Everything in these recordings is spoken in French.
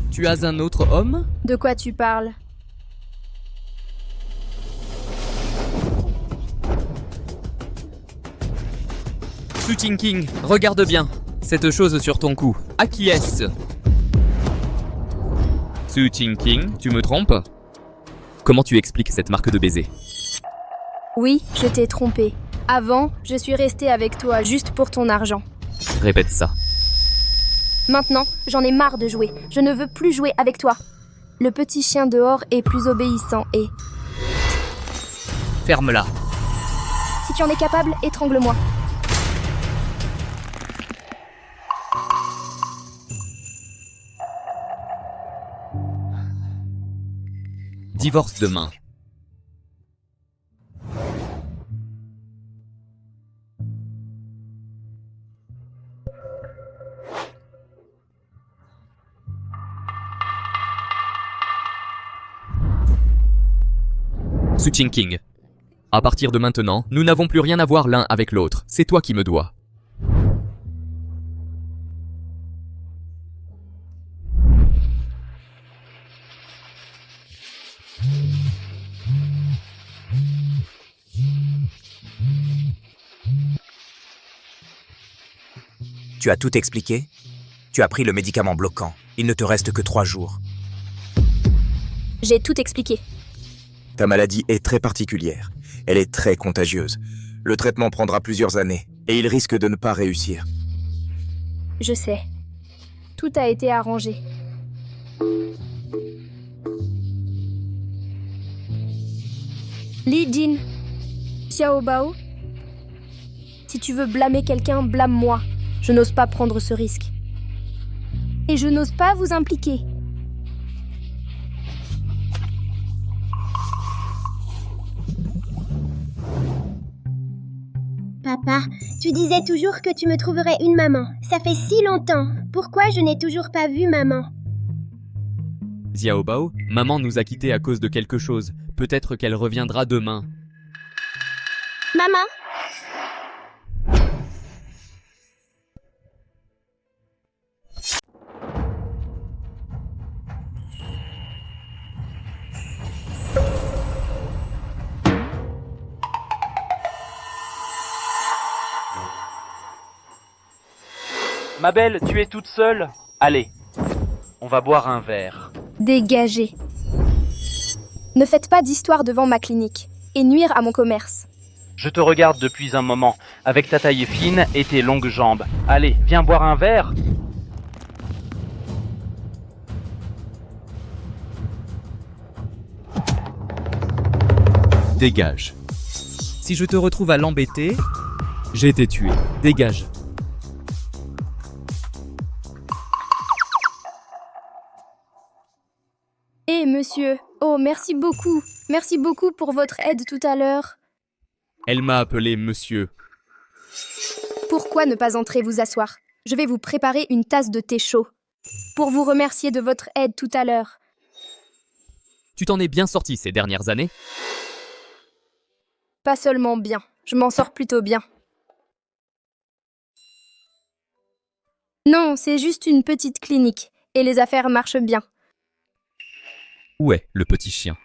Tu as un autre homme? De quoi tu parles? Su King, regarde bien. Cette chose sur ton cou, à qui est-ce? Su King, tu me trompes? Comment tu expliques cette marque de baiser? Oui, je t'ai trompé. Avant, je suis restée avec toi juste pour ton argent. Répète ça. Maintenant, j'en ai marre de jouer. Je ne veux plus jouer avec toi. Le petit chien dehors est plus obéissant et... Ferme-la. Si tu en es capable, étrangle-moi. Divorce demain. Su King. À partir de maintenant, nous n'avons plus rien à voir l'un avec l'autre. C'est toi qui me dois. Tu as tout expliqué? Tu as pris le médicament bloquant. Il ne te reste que 3 jours. J'ai tout expliqué. Ta maladie est très particulière. Elle est très contagieuse. Le traitement prendra plusieurs années et il risque de ne pas réussir. Je sais. Tout a été arrangé. Li Jin, Xiao Bao. Si tu veux blâmer quelqu'un, blâme-moi. Je n'ose pas prendre ce risque. Et je n'ose pas vous impliquer. Papa, tu disais toujours que tu me trouverais une maman. Ça fait si longtemps. Pourquoi je n'ai toujours pas vu maman? Xiao Bao, maman nous a quittés à cause de quelque chose. Peut-être qu'elle reviendra demain. Maman? Ma belle, tu es toute seule? Allez, on va boire un verre. Dégagez. Ne faites pas d'histoire devant ma clinique et nuire à mon commerce. Je te regarde depuis un moment, avec ta taille fine et tes longues jambes. Allez, viens boire un verre. Dégage. Si je te retrouve à l'embêter, j'ai été tué. Dégage. Eh monsieur, oh merci beaucoup. Merci beaucoup pour votre aide tout à l'heure. Elle m'a appelé monsieur. Pourquoi ne pas entrer vous asseoir? Je vais vous préparer une tasse de thé chaud. Pour vous remercier de votre aide tout à l'heure. Tu t'en es bien sorti ces dernières années? Pas seulement bien, je m'en sors plutôt bien. Non, c'est juste une petite clinique, et les affaires marchent bien. Où est le petit chien?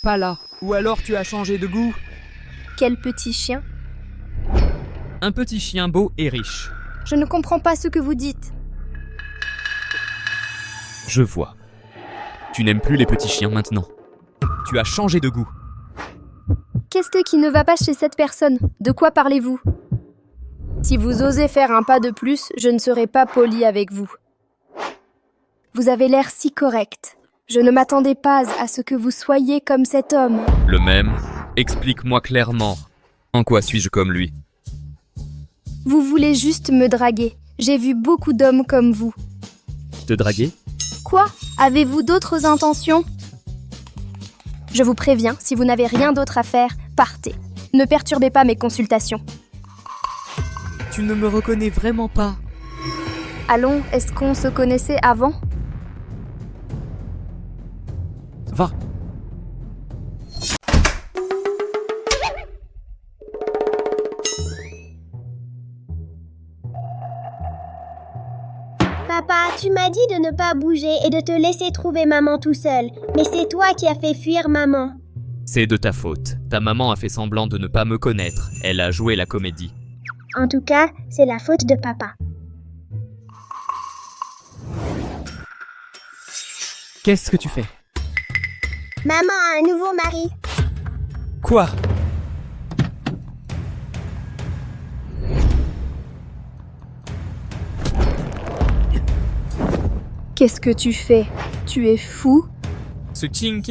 Pas là. Ou alors tu as changé de goût? Quel petit chien? Un petit chien beau et riche. Je ne comprends pas ce que vous dites. Je vois. Tu n'aimes plus les petits chiens maintenant. Tu as changé de goût. Qu'est-ce qui ne va pas chez cette personne? De quoi parlez-vous? Si vous osez faire un pas de plus, je ne serai pas poli avec vous. Vous avez l'air si correct. Je ne m'attendais pas à ce que vous soyez comme cet homme. Le même? Explique-moi clairement. En quoi suis-je comme lui? Vous voulez juste me draguer. J'ai vu beaucoup d'hommes comme vous. Te draguer? Quoi? Avez-vous d'autres intentions? Je vous préviens, si vous n'avez rien d'autre à faire, partez. Ne perturbez pas mes consultations. Tu ne me reconnais vraiment pas. Allons, est-ce qu'on se connaissait avant? Va. Papa, tu m'as dit de ne pas bouger et de te laisser trouver maman tout seul. Mais c'est toi qui as fait fuir maman. C'est de ta faute. Ta maman a fait semblant de ne pas me connaître. Elle a joué la comédie. En tout cas, c'est la faute de papa. Qu'est-ce que tu fais? Maman a un nouveau mari. Quoi? Qu'est-ce que tu fais? Tu es fou? Ce King,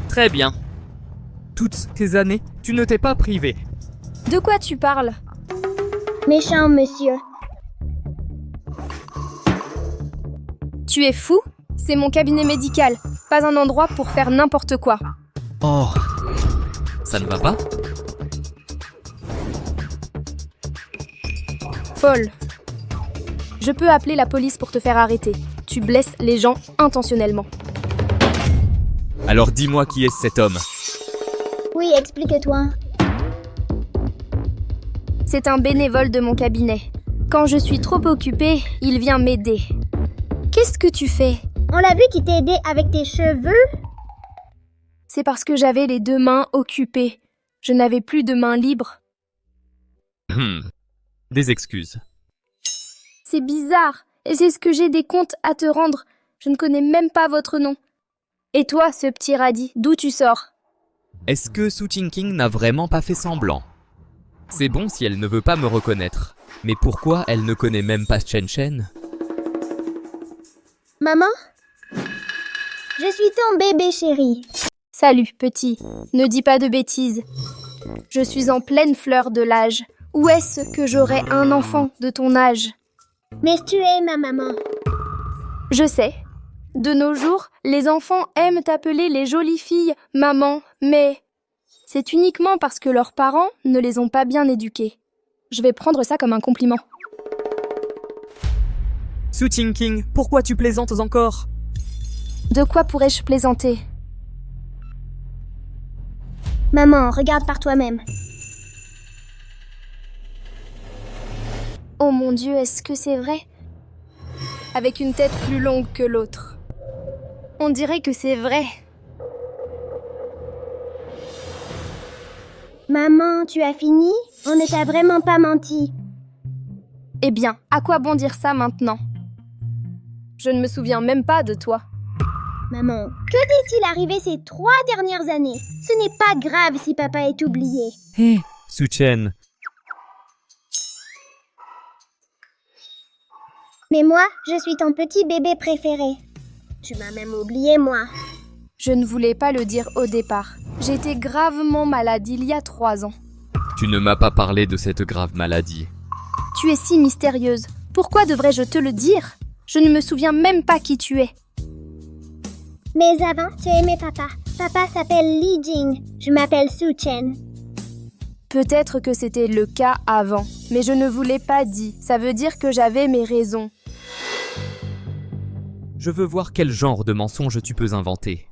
très bien. Toutes ces années, tu ne t'es pas privé. De quoi tu parles? Méchant monsieur. Tu es fou? C'est mon cabinet médical, pas un endroit pour faire n'importe quoi. Oh. Ça ne va pas? Folle. Je peux appeler la police pour te faire arrêter. Tu blesses les gens intentionnellement. Alors dis-moi qui est cet homme. Oui, explique-toi. C'est un bénévole de mon cabinet. Quand je suis trop occupée, il vient m'aider. Qu'est-ce que tu fais? On l'a vu qui t'a aidé avec tes cheveux. C'est parce que j'avais les deux mains occupées. Je n'avais plus de mains libres. Des excuses. C'est bizarre. Et c'est ce que j'ai des comptes à te rendre. Je ne connais même pas votre nom. Et toi, ce petit radis, d'où tu sors? Est-ce que Su King n'a vraiment pas fait semblant? C'est bon si elle ne veut pas me reconnaître. Mais pourquoi elle ne connaît même pas Chen? Maman? Je suis ton bébé chéri. Salut, petit. Ne dis pas de bêtises. Je suis en pleine fleur de l'âge. Où est-ce que j'aurais un enfant de ton âge? Mais tu es ma maman. Je sais. De nos jours, les enfants aiment appeler les jolies filles maman, mais c'est uniquement parce que leurs parents ne les ont pas bien éduquées. Je vais prendre ça comme un compliment. Su King, pourquoi tu plaisantes encore? De quoi pourrais-je plaisanter? Maman, regarde par toi-même. Oh mon Dieu, est-ce que c'est vrai? Avec une tête plus longue que l'autre. On dirait que c'est vrai. Maman, tu as fini? On ne t'a vraiment pas menti. Eh bien, à quoi bon dire ça maintenant? Je ne me souviens même pas de toi. Maman, que t'est-il arrivé ces 3 dernières années? Ce n'est pas grave si papa est oublié. Hé, Su Chen. Mais moi, je suis ton petit bébé préféré. Tu m'as même oublié, moi. Je ne voulais pas le dire au départ. J'étais gravement malade il y a 3 ans. Tu ne m'as pas parlé de cette grave maladie. Tu es si mystérieuse. Pourquoi devrais-je te le dire? Je ne me souviens même pas qui tu es. Mais avant, tu aimais papa. Papa s'appelle Li Jing. Je m'appelle Su Chen. Peut-être que c'était le cas avant, mais je ne vous l'ai pas dit. Ça veut dire que j'avais mes raisons. Je veux voir quel genre de mensonge tu peux inventer.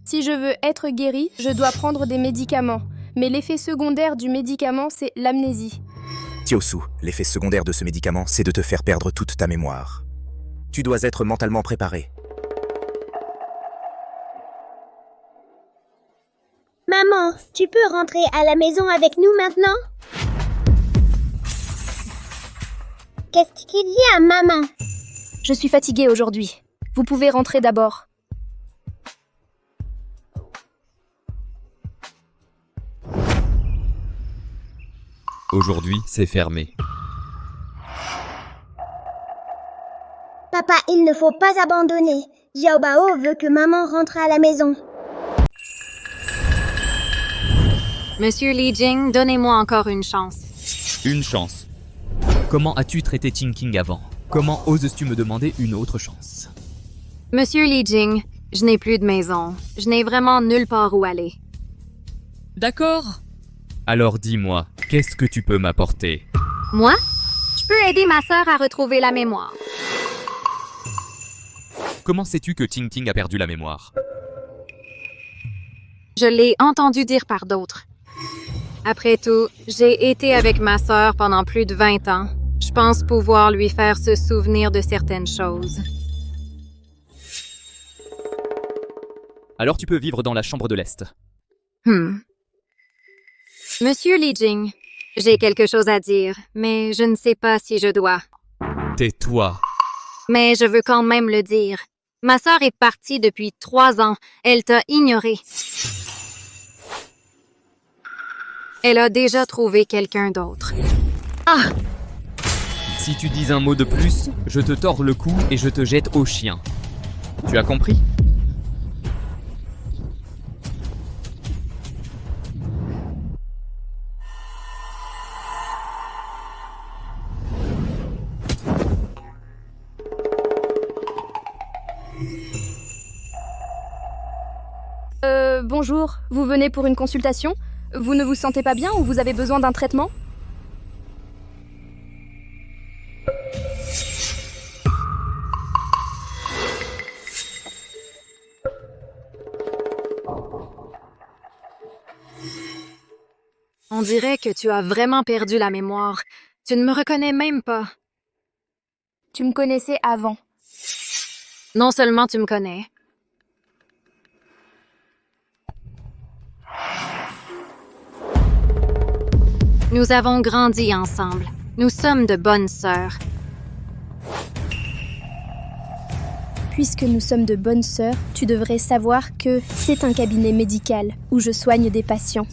Si je veux être guérie, je dois prendre des médicaments. Mais l'effet secondaire du médicament, c'est l'amnésie. Tiosu, l'effet secondaire de ce médicament, c'est de te faire perdre toute ta mémoire. Tu dois être mentalement préparé. Maman, tu peux rentrer à la maison avec nous maintenant? Qu'est-ce qu'il y a, maman? Je suis fatiguée aujourd'hui. Vous pouvez rentrer d'abord. Aujourd'hui, c'est fermé. Papa, il ne faut pas abandonner. Xiao Bao veut que maman rentre à la maison. Monsieur Li Jing, donnez-moi encore une chance. Une chance. Comment as-tu traité King avant? Comment oses-tu me demander une autre chance? Monsieur Li Jing, je n'ai plus de maison. Je n'ai vraiment nulle part où aller. D'accord. Alors dis-moi, qu'est-ce que tu peux m'apporter? Moi? Je Je peux aider ma sœur à retrouver la mémoire. Comment sais-tu que Ting Ting a perdu la mémoire? Je l'ai entendu dire par d'autres. Après tout, j'ai été avec ma sœur pendant plus de 20 ans. Je pense pouvoir lui faire se souvenir de certaines choses. Alors tu peux vivre dans la chambre de l'Est. Monsieur Li Jing, j'ai quelque chose à dire, mais je ne sais pas si je dois. Tais-toi. Mais je veux quand même le dire. Ma sœur est partie depuis 3 ans. Elle t'a ignoré. Elle a déjà trouvé quelqu'un d'autre. Ah! Si tu dis un mot de plus, je te tords le cou et je te jette au chien. Tu as compris? Bonjour, vous venez pour une consultation? Vous ne vous sentez pas bien ou vous avez besoin d'un traitement? On dirait que tu as vraiment perdu la mémoire. Tu ne me reconnais même pas. Tu me connaissais avant. Non seulement tu me connais. Nous avons grandi ensemble. Nous sommes de bonnes sœurs. Puisque nous sommes de bonnes sœurs, tu devrais savoir que c'est un cabinet médical où je soigne des patients.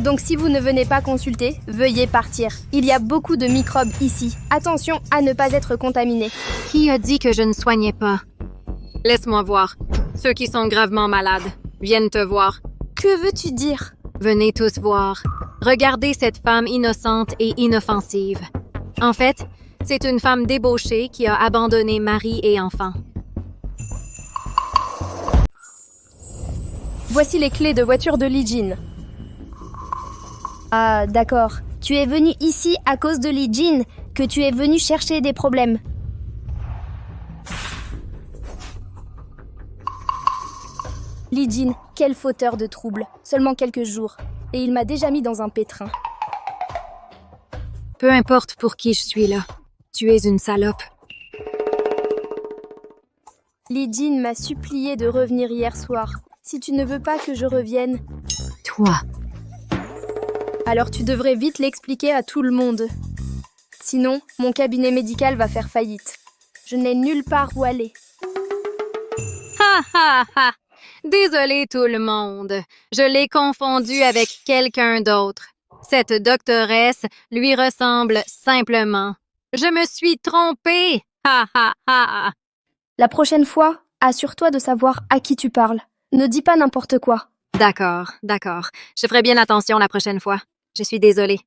Donc si vous ne venez pas consulter, veuillez partir. Il y a beaucoup de microbes ici. Attention à ne pas être contaminé. Qui a dit que je ne soignais pas? Laisse-moi voir. Ceux qui sont gravement malades viennent te voir. Que veux-tu dire? Venez tous voir. Regardez cette femme innocente et inoffensive. En fait, c'est une femme débauchée qui a abandonné mari et enfant. Voici les clés de voiture de Li Jin. Ah, d'accord. Tu es venu ici à cause de Li Jin, que tu es venu chercher des problèmes. Li Jin, quel fauteur de troubles. Seulement quelques jours. Et il m'a déjà mis dans un pétrin. Peu importe pour qui je suis là. Tu es une salope. Li Jin m'a supplié de revenir hier soir. Si tu ne veux pas que je revienne, Toi. alors tu devrais vite l'expliquer à tout le monde. Sinon, mon cabinet médical va faire faillite. Je n'ai nulle part où aller. Ha ha ha! Désolé tout le monde. Je l'ai confondu avec quelqu'un d'autre. Cette doctoresse lui ressemble simplement. Je me suis trompée! Ha ha ha! La prochaine fois, assure-toi de savoir à qui tu parles. Ne dis pas n'importe quoi. D'accord, d'accord. Je ferai bien attention la prochaine fois. Je suis désolée.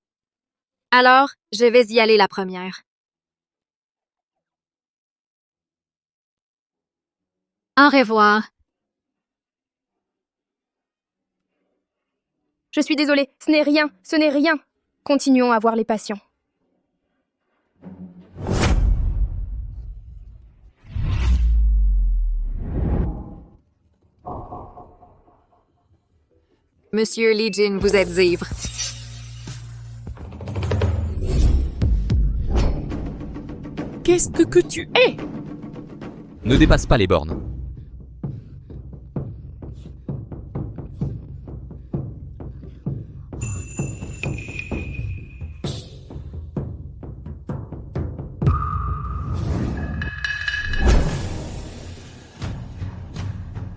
Alors, je vais y aller la première. Au revoir. Je suis désolée, ce n'est rien, ce n'est rien. Continuons à voir les patients. Monsieur Li Jin, vous êtes ivre. Qu'est-ce que tu es? Ne dépasse pas les bornes.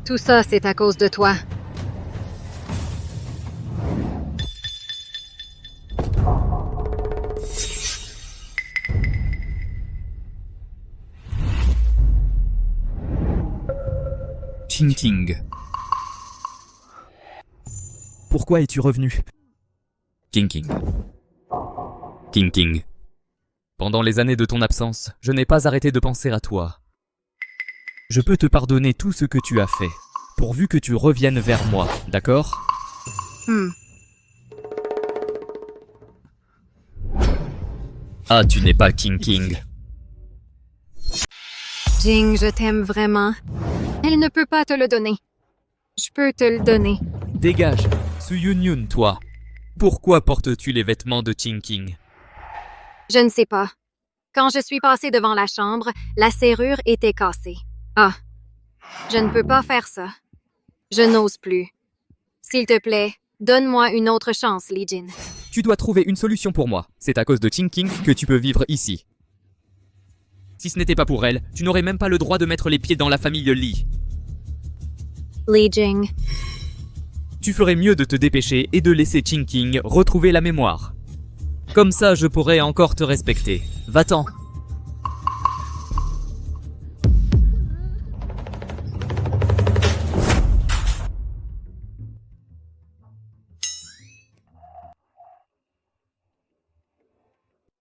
Tout ça, c'est à cause de toi. Ting Ting. Pourquoi es-tu revenu? King King. King King. Pendant les années de ton absence, je n'ai pas arrêté de penser à toi. Je peux te pardonner tout ce que tu as fait, pourvu que tu reviennes vers moi, d'accord? Ah, tu n'es pas King King. Jing, je t'aime vraiment. Elle ne peut pas te le donner. Je peux te le donner. Dégage, Su Yun, toi. Pourquoi portes-tu les vêtements de King King? Je ne sais pas. Quand je suis passée devant la chambre, la serrure était cassée. Ah, je ne peux pas faire ça. Je n'ose plus. S'il te plaît, donne-moi une autre chance, Lee Jin. Tu dois trouver une solution pour moi. C'est à cause de King King que tu peux vivre ici. Si ce n'était pas pour elle, tu n'aurais même pas le droit de mettre les pieds dans la famille Lee. Lee Jing, Tu ferais mieux de te dépêcher et de laisser King King retrouver la mémoire. Comme ça, je pourrais encore te respecter. Va-t'en.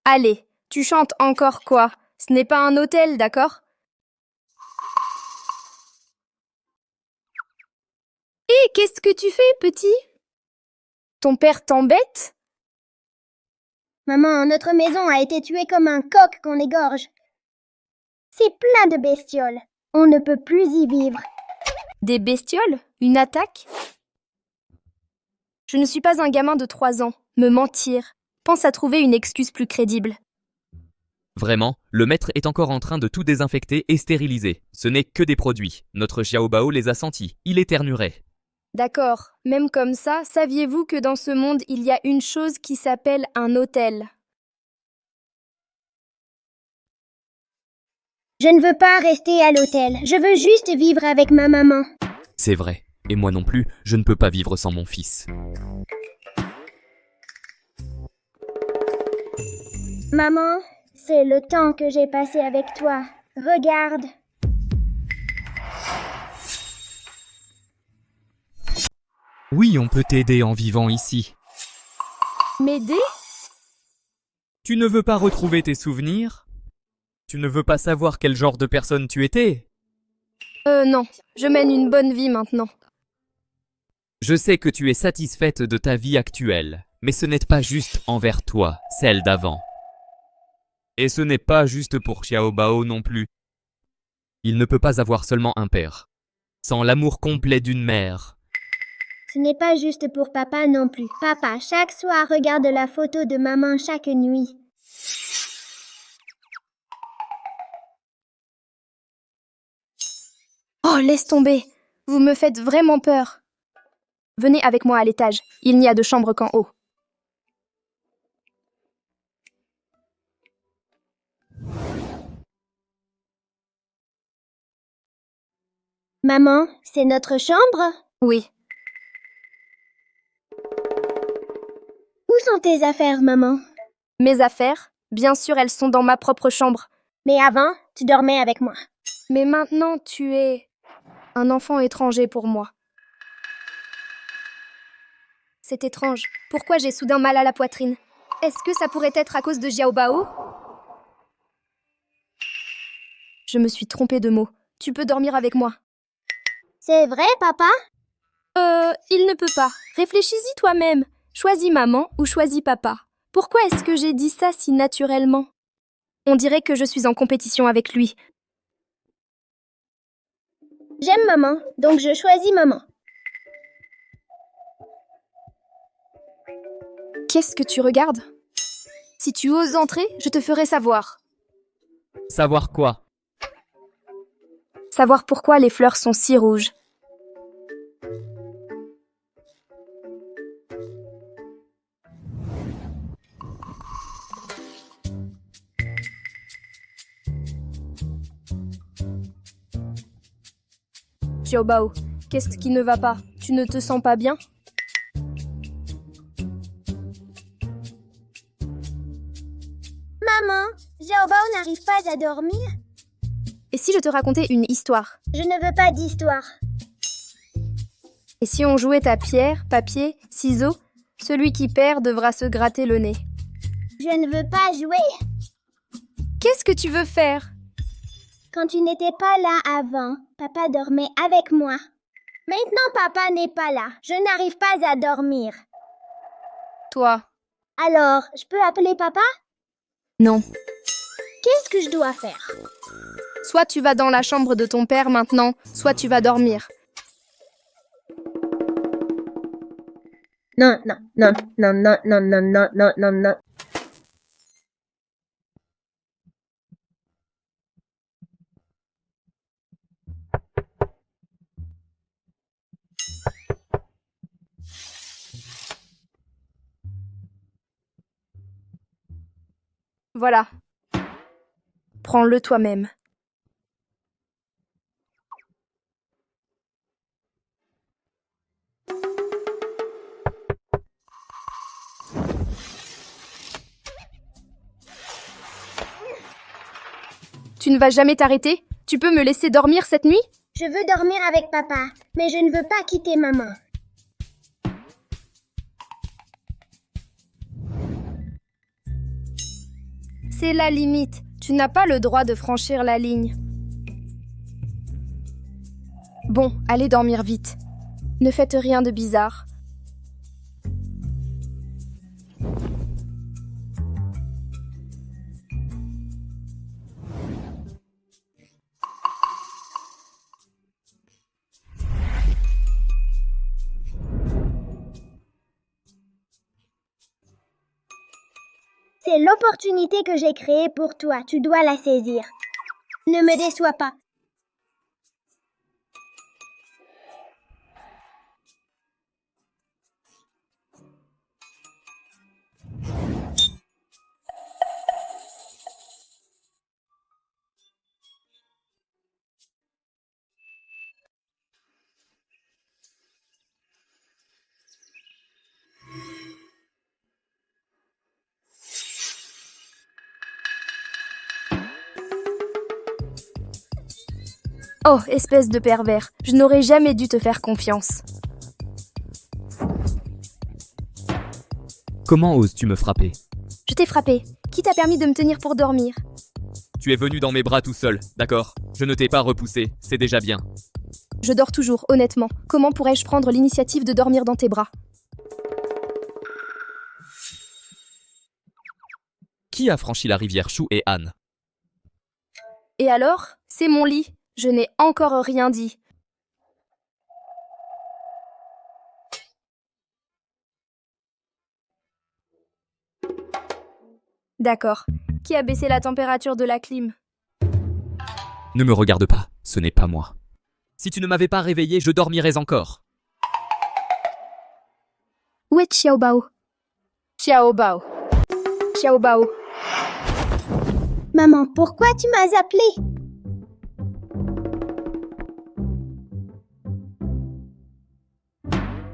Allez, tu chantes encore quoi? Ce n'est pas un hôtel, d'accord? Hé, qu'est-ce que tu fais, petit? Ton père t'embête? Maman, notre maison a été tuée comme un coq qu'on égorge. C'est plein de bestioles. On ne peut plus y vivre. Des bestioles? Une attaque? Je ne suis pas un gamin de 3 ans. Me mentir. Pense à trouver une excuse plus crédible. Vraiment, le maître est encore en train de tout désinfecter et stériliser. Ce n'est que des produits. Notre Xiao Bao les a sentis. Il éternuerait. D'accord, même comme ça, saviez-vous que dans ce monde, il y a une chose qui s'appelle un hôtel? Je ne veux pas rester à l'hôtel. Je veux juste vivre avec ma maman. C'est vrai. Et moi non plus, je ne peux pas vivre sans mon fils. Maman, c'est le temps que j'ai passé avec toi. Regarde. Oui, on peut t'aider en vivant ici. M'aider? Tu ne veux pas retrouver tes souvenirs? Tu ne veux pas savoir quel genre de personne tu étais? Non, je mène une bonne vie maintenant. Je sais que tu es satisfaite de ta vie actuelle, mais ce n'est pas juste envers toi, celle d'avant. Et ce n'est pas juste pour Xiao Bao non plus. Il ne peut pas avoir seulement un père. Sans l'amour complet d'une mère. Ce n'est pas juste pour papa non plus. Papa, chaque soir, regarde la photo de maman chaque nuit. Oh, laisse tomber. Vous me faites vraiment peur. Venez avec moi à l'étage. Il n'y a de chambre qu'en haut. Maman, c'est notre chambre? Oui. Où sont tes affaires, maman? Mes affaires? Bien sûr, elles sont dans ma propre chambre. Mais avant, tu dormais avec moi. Mais maintenant, tu es un enfant étranger pour moi. C'est étrange. Pourquoi j'ai soudain mal à la poitrine? Est-ce que ça pourrait être à cause de Xiao Bao? Je me suis trompée de mots. Tu peux dormir avec moi. C'est vrai, papa? Il ne peut pas. Réfléchis-y toi-même. Choisis maman ou choisis papa. Pourquoi est-ce que j'ai dit ça si naturellement? On dirait que je suis en compétition avec lui. J'aime maman, donc je choisis maman. Qu'est-ce que tu regardes? Si tu oses entrer, je te ferai savoir. Savoir quoi? Savoir pourquoi les fleurs sont si rouges. Xiao Bao, qu'est-ce qui ne va pas? Tu ne te sens pas bien? Maman, Xiao Bao n'arrive pas à dormir? Et si je te racontais une histoire? Je ne veux pas d'histoire. Et si on jouait à pierre, papier, ciseaux? Celui qui perd devra se gratter le nez. Je ne veux pas jouer. Qu'est-ce que tu veux faire? Quand tu n'étais pas là avant, papa dormait avec moi. Maintenant, papa n'est pas là. Je n'arrive pas à dormir. Toi. Alors, je peux appeler papa? Non. Qu'est-ce que je dois faire? Soit tu vas dans la chambre de ton père maintenant, soit tu vas dormir. Non, non, non, non, non, non, non, non, non, non, non. Voilà. Prends-le toi-même. Tu ne vas jamais t'arrêter? Tu peux me laisser dormir cette nuit? Je veux dormir avec papa, mais je ne veux pas quitter maman. C'est la limite. Tu n'as pas le droit de franchir la ligne. Bon, allez dormir vite. Ne faites rien de bizarre. C'est l'opportunité que j'ai créée pour toi. Tu dois la saisir. Ne me déçois pas. Oh, espèce de pervers. Je n'aurais jamais dû te faire confiance. Comment oses-tu me frapper? Je t'ai frappé. Qui t'a permis de me tenir pour dormir? Tu es venu dans mes bras tout seul, d'accord? Je ne t'ai pas repoussé, c'est déjà bien. Je dors toujours, honnêtement. Comment pourrais-je prendre l'initiative de dormir dans tes bras? Qui a franchi la rivière Chou et Anne? Et alors? C'est mon lit. Je n'ai encore rien dit. D'accord. Qui a baissé la température de la clim? Ne me regarde pas, ce n'est pas moi. Si tu ne m'avais pas réveillé, je dormirais encore. Où est Xiao Bao? Xiao Bao. Xiao Bao. Maman, pourquoi tu m'as appelée?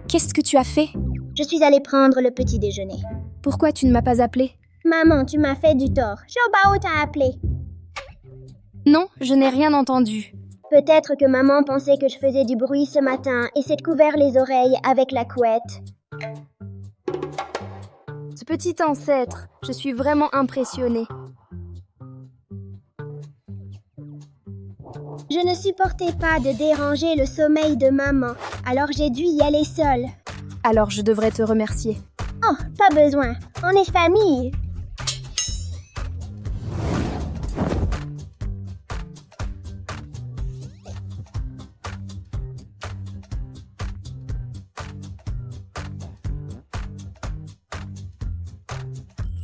Qu'est-ce que tu as fait? Je suis allée prendre le petit déjeuner. Pourquoi tu ne m'as pas appelé? Maman, tu m'as fait du tort. Xiaobao t'a appelé. Non, je n'ai rien entendu. Peut-être que maman pensait que je faisais du bruit ce matin et s'est couvert les oreilles avec la couette. Ce petit ancêtre, je suis vraiment impressionnée. Je ne supportais pas de déranger le sommeil de maman, alors j'ai dû y aller seule. Alors je devrais te remercier. Oh, pas besoin. On est famille.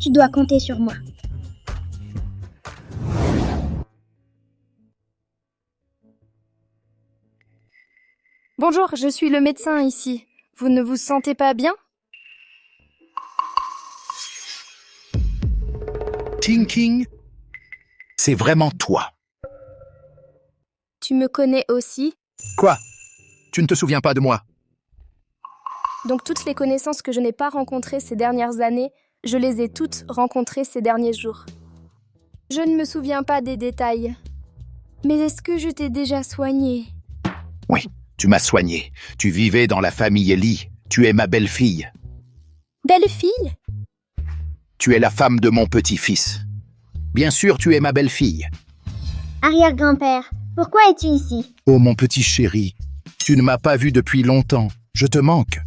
Tu dois compter sur moi. Bonjour, je suis le médecin ici. Vous ne vous sentez pas bien? Tinking, c'est vraiment toi. Tu me connais aussi? Quoi? Tu ne te souviens pas de moi? Donc toutes les connaissances que je n'ai pas rencontrées ces dernières années, je les ai toutes rencontrées ces derniers jours. Je ne me souviens pas des détails. Mais est-ce que je t'ai déjà soigné? Oui, tu m'as soigné. Tu vivais dans la famille Lee. Tu es ma belle-fille. Belle-fille? Tu es la femme de mon petit-fils. Bien sûr, tu es ma belle-fille. Arrière-grand-père, pourquoi es-tu ici? Oh mon petit chéri, tu ne m'as pas vu depuis longtemps. Je te manque.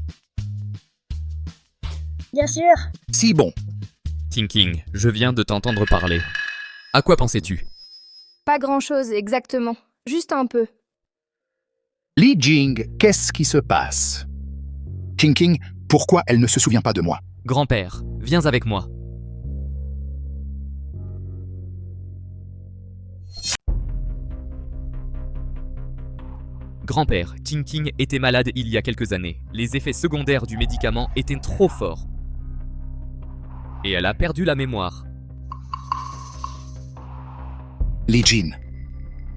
Bien sûr. Si bon. Tinking, je viens de t'entendre parler. À quoi pensais-tu? Pas grand-chose exactement, juste un peu. Li Jing, qu'est-ce qui se passe? Tinking, pourquoi elle ne se souvient pas de moi? Grand-père, viens avec moi. Grand-père, Tinking était malade il y a quelques années. Les effets secondaires du médicament étaient trop forts. Et elle a perdu la mémoire. Li Jin,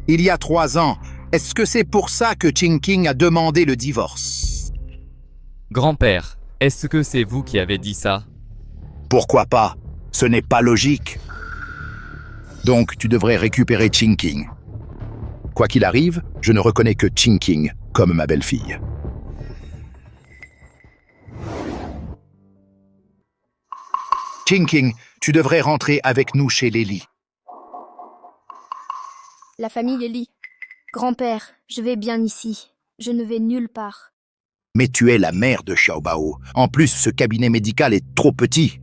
il y a 3 ans, est-ce que c'est pour ça que Tinking a demandé le divorce? Grand-père, est-ce que c'est vous qui avez dit ça? Pourquoi pas? Ce n'est pas logique. Donc tu devrais récupérer Tinking. Quoi qu'il arrive, je ne reconnais que Tinking comme ma belle-fille. Tinking, tu devrais rentrer avec nous chez Lily. La famille Ellie. Grand-père, je vais bien ici. Je ne vais nulle part. Mais tu es la mère de Xiaobao. En plus, ce cabinet médical est trop petit.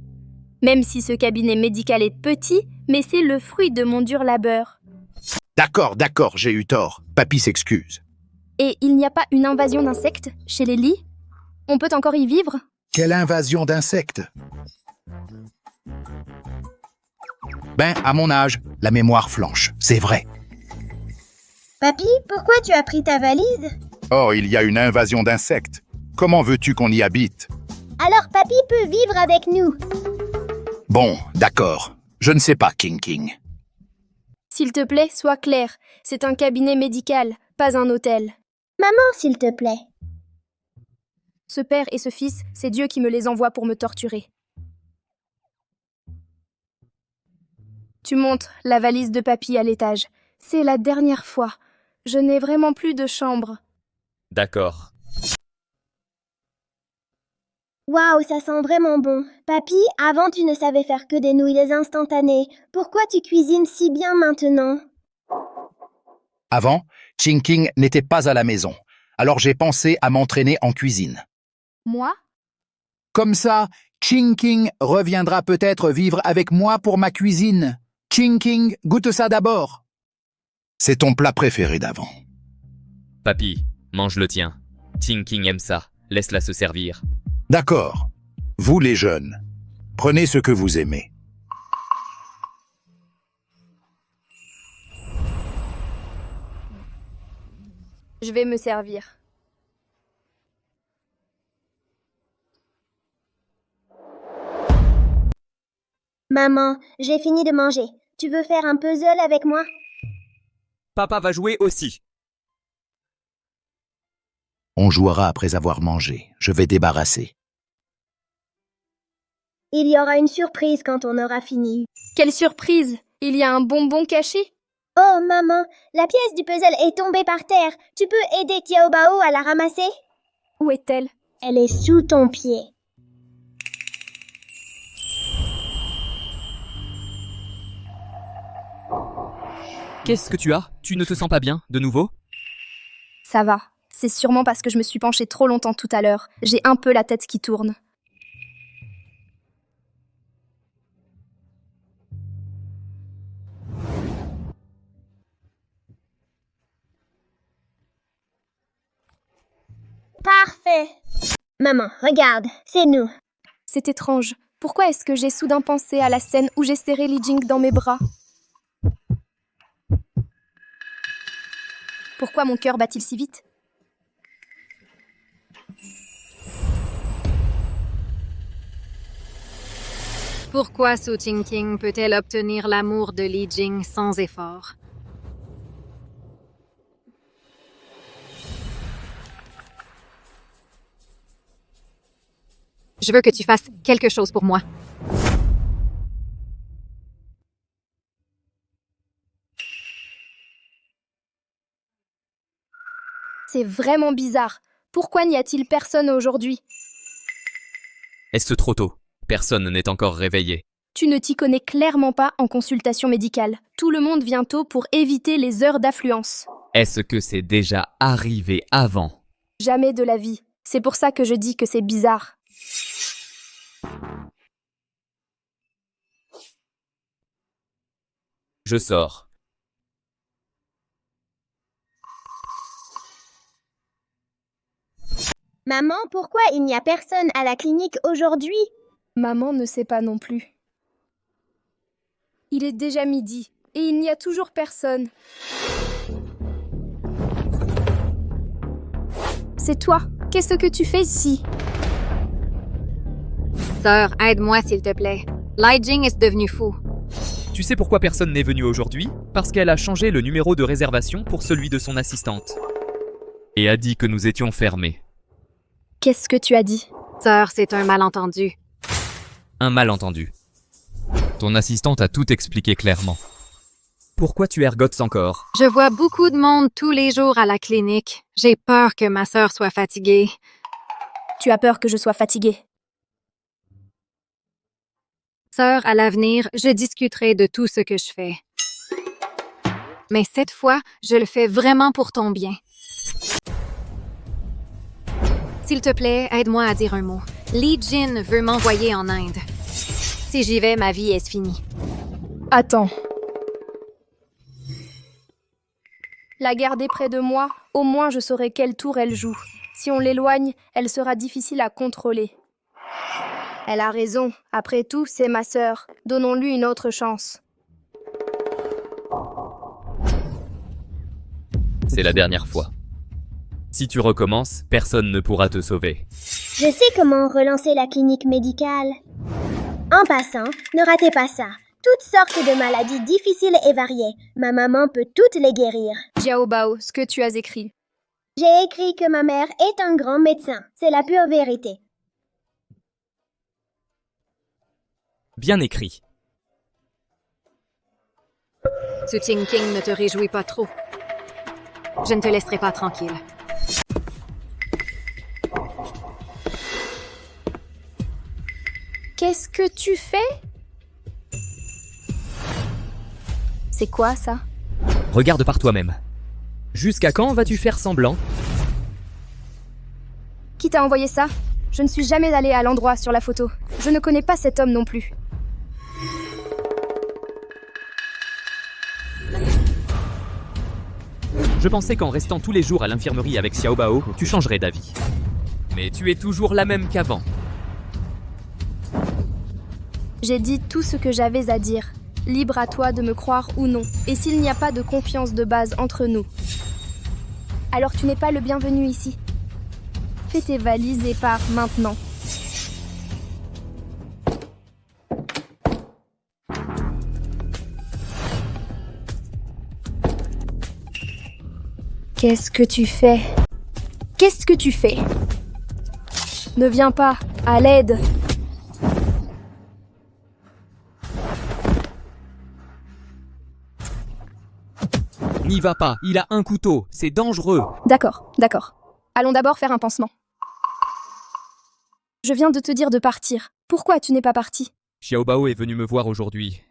Même si ce cabinet médical est petit, mais c'est le fruit de mon dur labeur. D'accord, j'ai eu tort. Papy s'excuse. Et il n'y a pas une invasion d'insectes chez les lits? On peut encore y vivre? Quelle invasion d'insectes? Ben, à mon âge, la mémoire flanche, c'est vrai. Papy, pourquoi tu as pris ta valise? Oh, il y a une invasion d'insectes. Comment veux-tu qu'on y habite? Alors papy peut vivre avec nous. Bon, d'accord. Je ne sais pas, King. S'il te plaît, sois clair. C'est un cabinet médical, pas un hôtel. Maman, s'il te plaît. Ce père et ce fils, c'est Dieu qui me les envoie pour me torturer. Tu montres la valise de papy à l'étage. C'est la dernière fois. Je n'ai vraiment plus de chambre. D'accord. Waouh, ça sent vraiment bon. Papy, avant tu ne savais faire que des nouilles instantanées. Pourquoi tu cuisines si bien maintenant? Avant, King n'était pas à la maison. Alors j'ai pensé à m'entraîner en cuisine. Moi? Comme ça, King reviendra peut-être vivre avec moi pour ma cuisine. King, goûte ça d'abord. C'est ton plat préféré d'avant. Papy, mange le tien. Tinking aime ça. Laisse-la se servir. D'accord. Vous les jeunes, prenez ce que vous aimez. Je vais me servir. Maman, j'ai fini de manger. Tu veux faire un puzzle avec moi? Papa va jouer aussi. On jouera après avoir mangé. Je vais débarrasser. Il y aura une surprise quand on aura fini. Quelle surprise! Il y a un bonbon caché? Oh maman, la pièce du puzzle est tombée par terre. Tu peux aider Xiaobao à la ramasser? Où est-elle? Elle est sous ton pied. Qu'est-ce que tu as? Tu ne te sens pas bien, de nouveau? Ça va. C'est sûrement parce que je me suis penchée trop longtemps tout à l'heure. J'ai un peu la tête qui tourne. Parfait. Maman, regarde, c'est nous. C'est étrange. Pourquoi est-ce que j'ai soudain pensé à la scène où j'ai serré Li Jing dans mes bras? Pourquoi mon cœur bat-il si vite? Pourquoi Su Tingqing peut-elle obtenir l'amour de Li Jing sans effort? Je veux que tu fasses quelque chose pour moi. C'est vraiment bizarre. Pourquoi n'y a-t-il personne aujourd'hui? Est-ce trop tôt? Personne n'est encore réveillé. Tu ne t'y connais clairement pas en consultation médicale. Tout le monde vient tôt pour éviter les heures d'affluence. Est-ce que c'est déjà arrivé avant? Jamais de la vie. C'est pour ça que je dis que c'est bizarre. Je sors. Maman, pourquoi il n'y a personne à la clinique aujourd'hui? Maman ne sait pas non plus. Il est déjà midi et il n'y a toujours personne. C'est toi. Qu'est-ce que tu fais ici? Sœur, aide-moi s'il te plaît. Li Jing est devenu fou. Tu sais pourquoi personne n'est venu aujourd'hui? Parce qu'elle a changé le numéro de réservation pour celui de son assistante. Et a dit que nous étions fermés. Qu'est-ce que tu as dit? Sœur, c'est un malentendu. Un malentendu. Ton assistante a tout expliqué clairement. Pourquoi tu ergotes encore? Je vois beaucoup de monde tous les jours à la clinique. J'ai peur que ma sœur soit fatiguée. Tu as peur que je sois fatiguée. Sœur, à l'avenir, je discuterai de tout ce que je fais. Mais cette fois, je le fais vraiment pour ton bien. S'il te plaît, aide-moi à dire un mot. Li Jin veut m'envoyer en Inde. Si j'y vais, ma vie est finie. Attends. La garder près de moi, au moins je saurai quel tour elle joue. Si on l'éloigne, elle sera difficile à contrôler. Elle a raison. Après tout, c'est ma sœur. Donnons-lui une autre chance. C'est la dernière fois. Si tu recommences, personne ne pourra te sauver. Je sais comment relancer la clinique médicale. En passant, ne ratez pas ça. Toutes sortes de maladies difficiles et variées. Ma maman peut toutes les guérir. Xiao Bao, ce que tu as écrit. J'ai écrit que ma mère est un grand médecin. C'est la pure vérité. Bien écrit. Ce Ting King ne te réjouit pas trop. Je ne te laisserai pas tranquille. Qu'est-ce que tu fais? C'est quoi ça? Regarde par toi-même. Jusqu'à quand vas-tu faire semblant? Qui t'a envoyé ça? Je ne suis jamais allée à l'endroit sur la photo. Je ne connais pas cet homme non plus. Je pensais qu'en restant tous les jours à l'infirmerie avec Xiao Bao, tu changerais d'avis. Mais tu es toujours la même qu'avant. J'ai dit tout ce que j'avais à dire. Libre à toi de me croire ou non. Et s'il n'y a pas de confiance de base entre nous, alors tu n'es pas le bienvenu ici. Fais tes valises et pars maintenant. Qu'est-ce que tu fais? Qu'est-ce que tu fais? Ne viens pas, à l'aide. N'y va pas, il a un couteau, c'est dangereux. D'accord, d'accord. Allons d'abord faire un pansement. Je viens de te dire de partir. Pourquoi tu n'es pas parti? Xiao Bao est venu me voir aujourd'hui.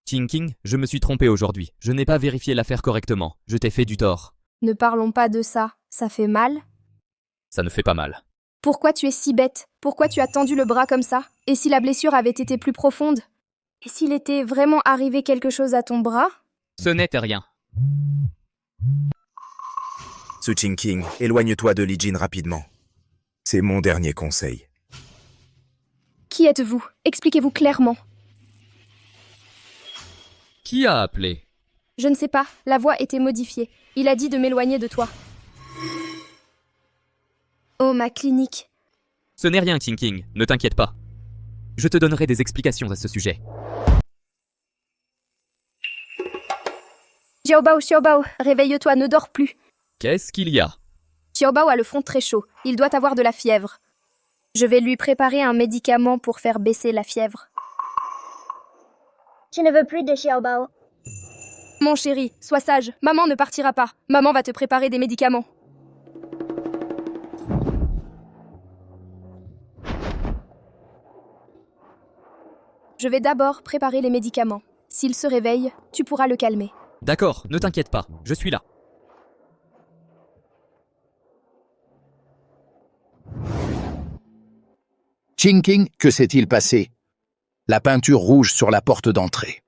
Ting King, je me suis trompé aujourd'hui. Je n'ai pas vérifié l'affaire correctement. Je t'ai fait du tort. Ne parlons pas de ça. Ça fait mal? Ça ne fait pas mal. Pourquoi tu es si bête? Pourquoi tu as tendu le bras comme ça? Et si la blessure avait été plus profonde? Et s'il était vraiment arrivé quelque chose à ton bras? Ce n'était rien. Su Qingqing, éloigne-toi de Li Jin rapidement. C'est mon dernier conseil. Qui êtes-vous? Expliquez-vous clairement. Qui a appelé? Je ne sais pas, la voix était modifiée. Il a dit de m'éloigner de toi. Oh, ma clinique. Ce n'est rien, Ting King, ne t'inquiète pas. Je te donnerai des explications à ce sujet. Xiao Bao, réveille-toi, ne dors plus. Qu'est-ce qu'il y a? Xiao Bao a le front très chaud. Il doit avoir de la fièvre. Je vais lui préparer un médicament pour faire baisser la fièvre. Je ne veux plus de Xiao Bao. Mon chéri, sois sage. Maman ne partira pas. Maman va te préparer des médicaments. Je vais d'abord préparer les médicaments. S'il se réveille, tu pourras le calmer. D'accord, ne t'inquiète pas, je suis là. Qingqing, que s'est-il passé? La peinture rouge sur la porte d'entrée.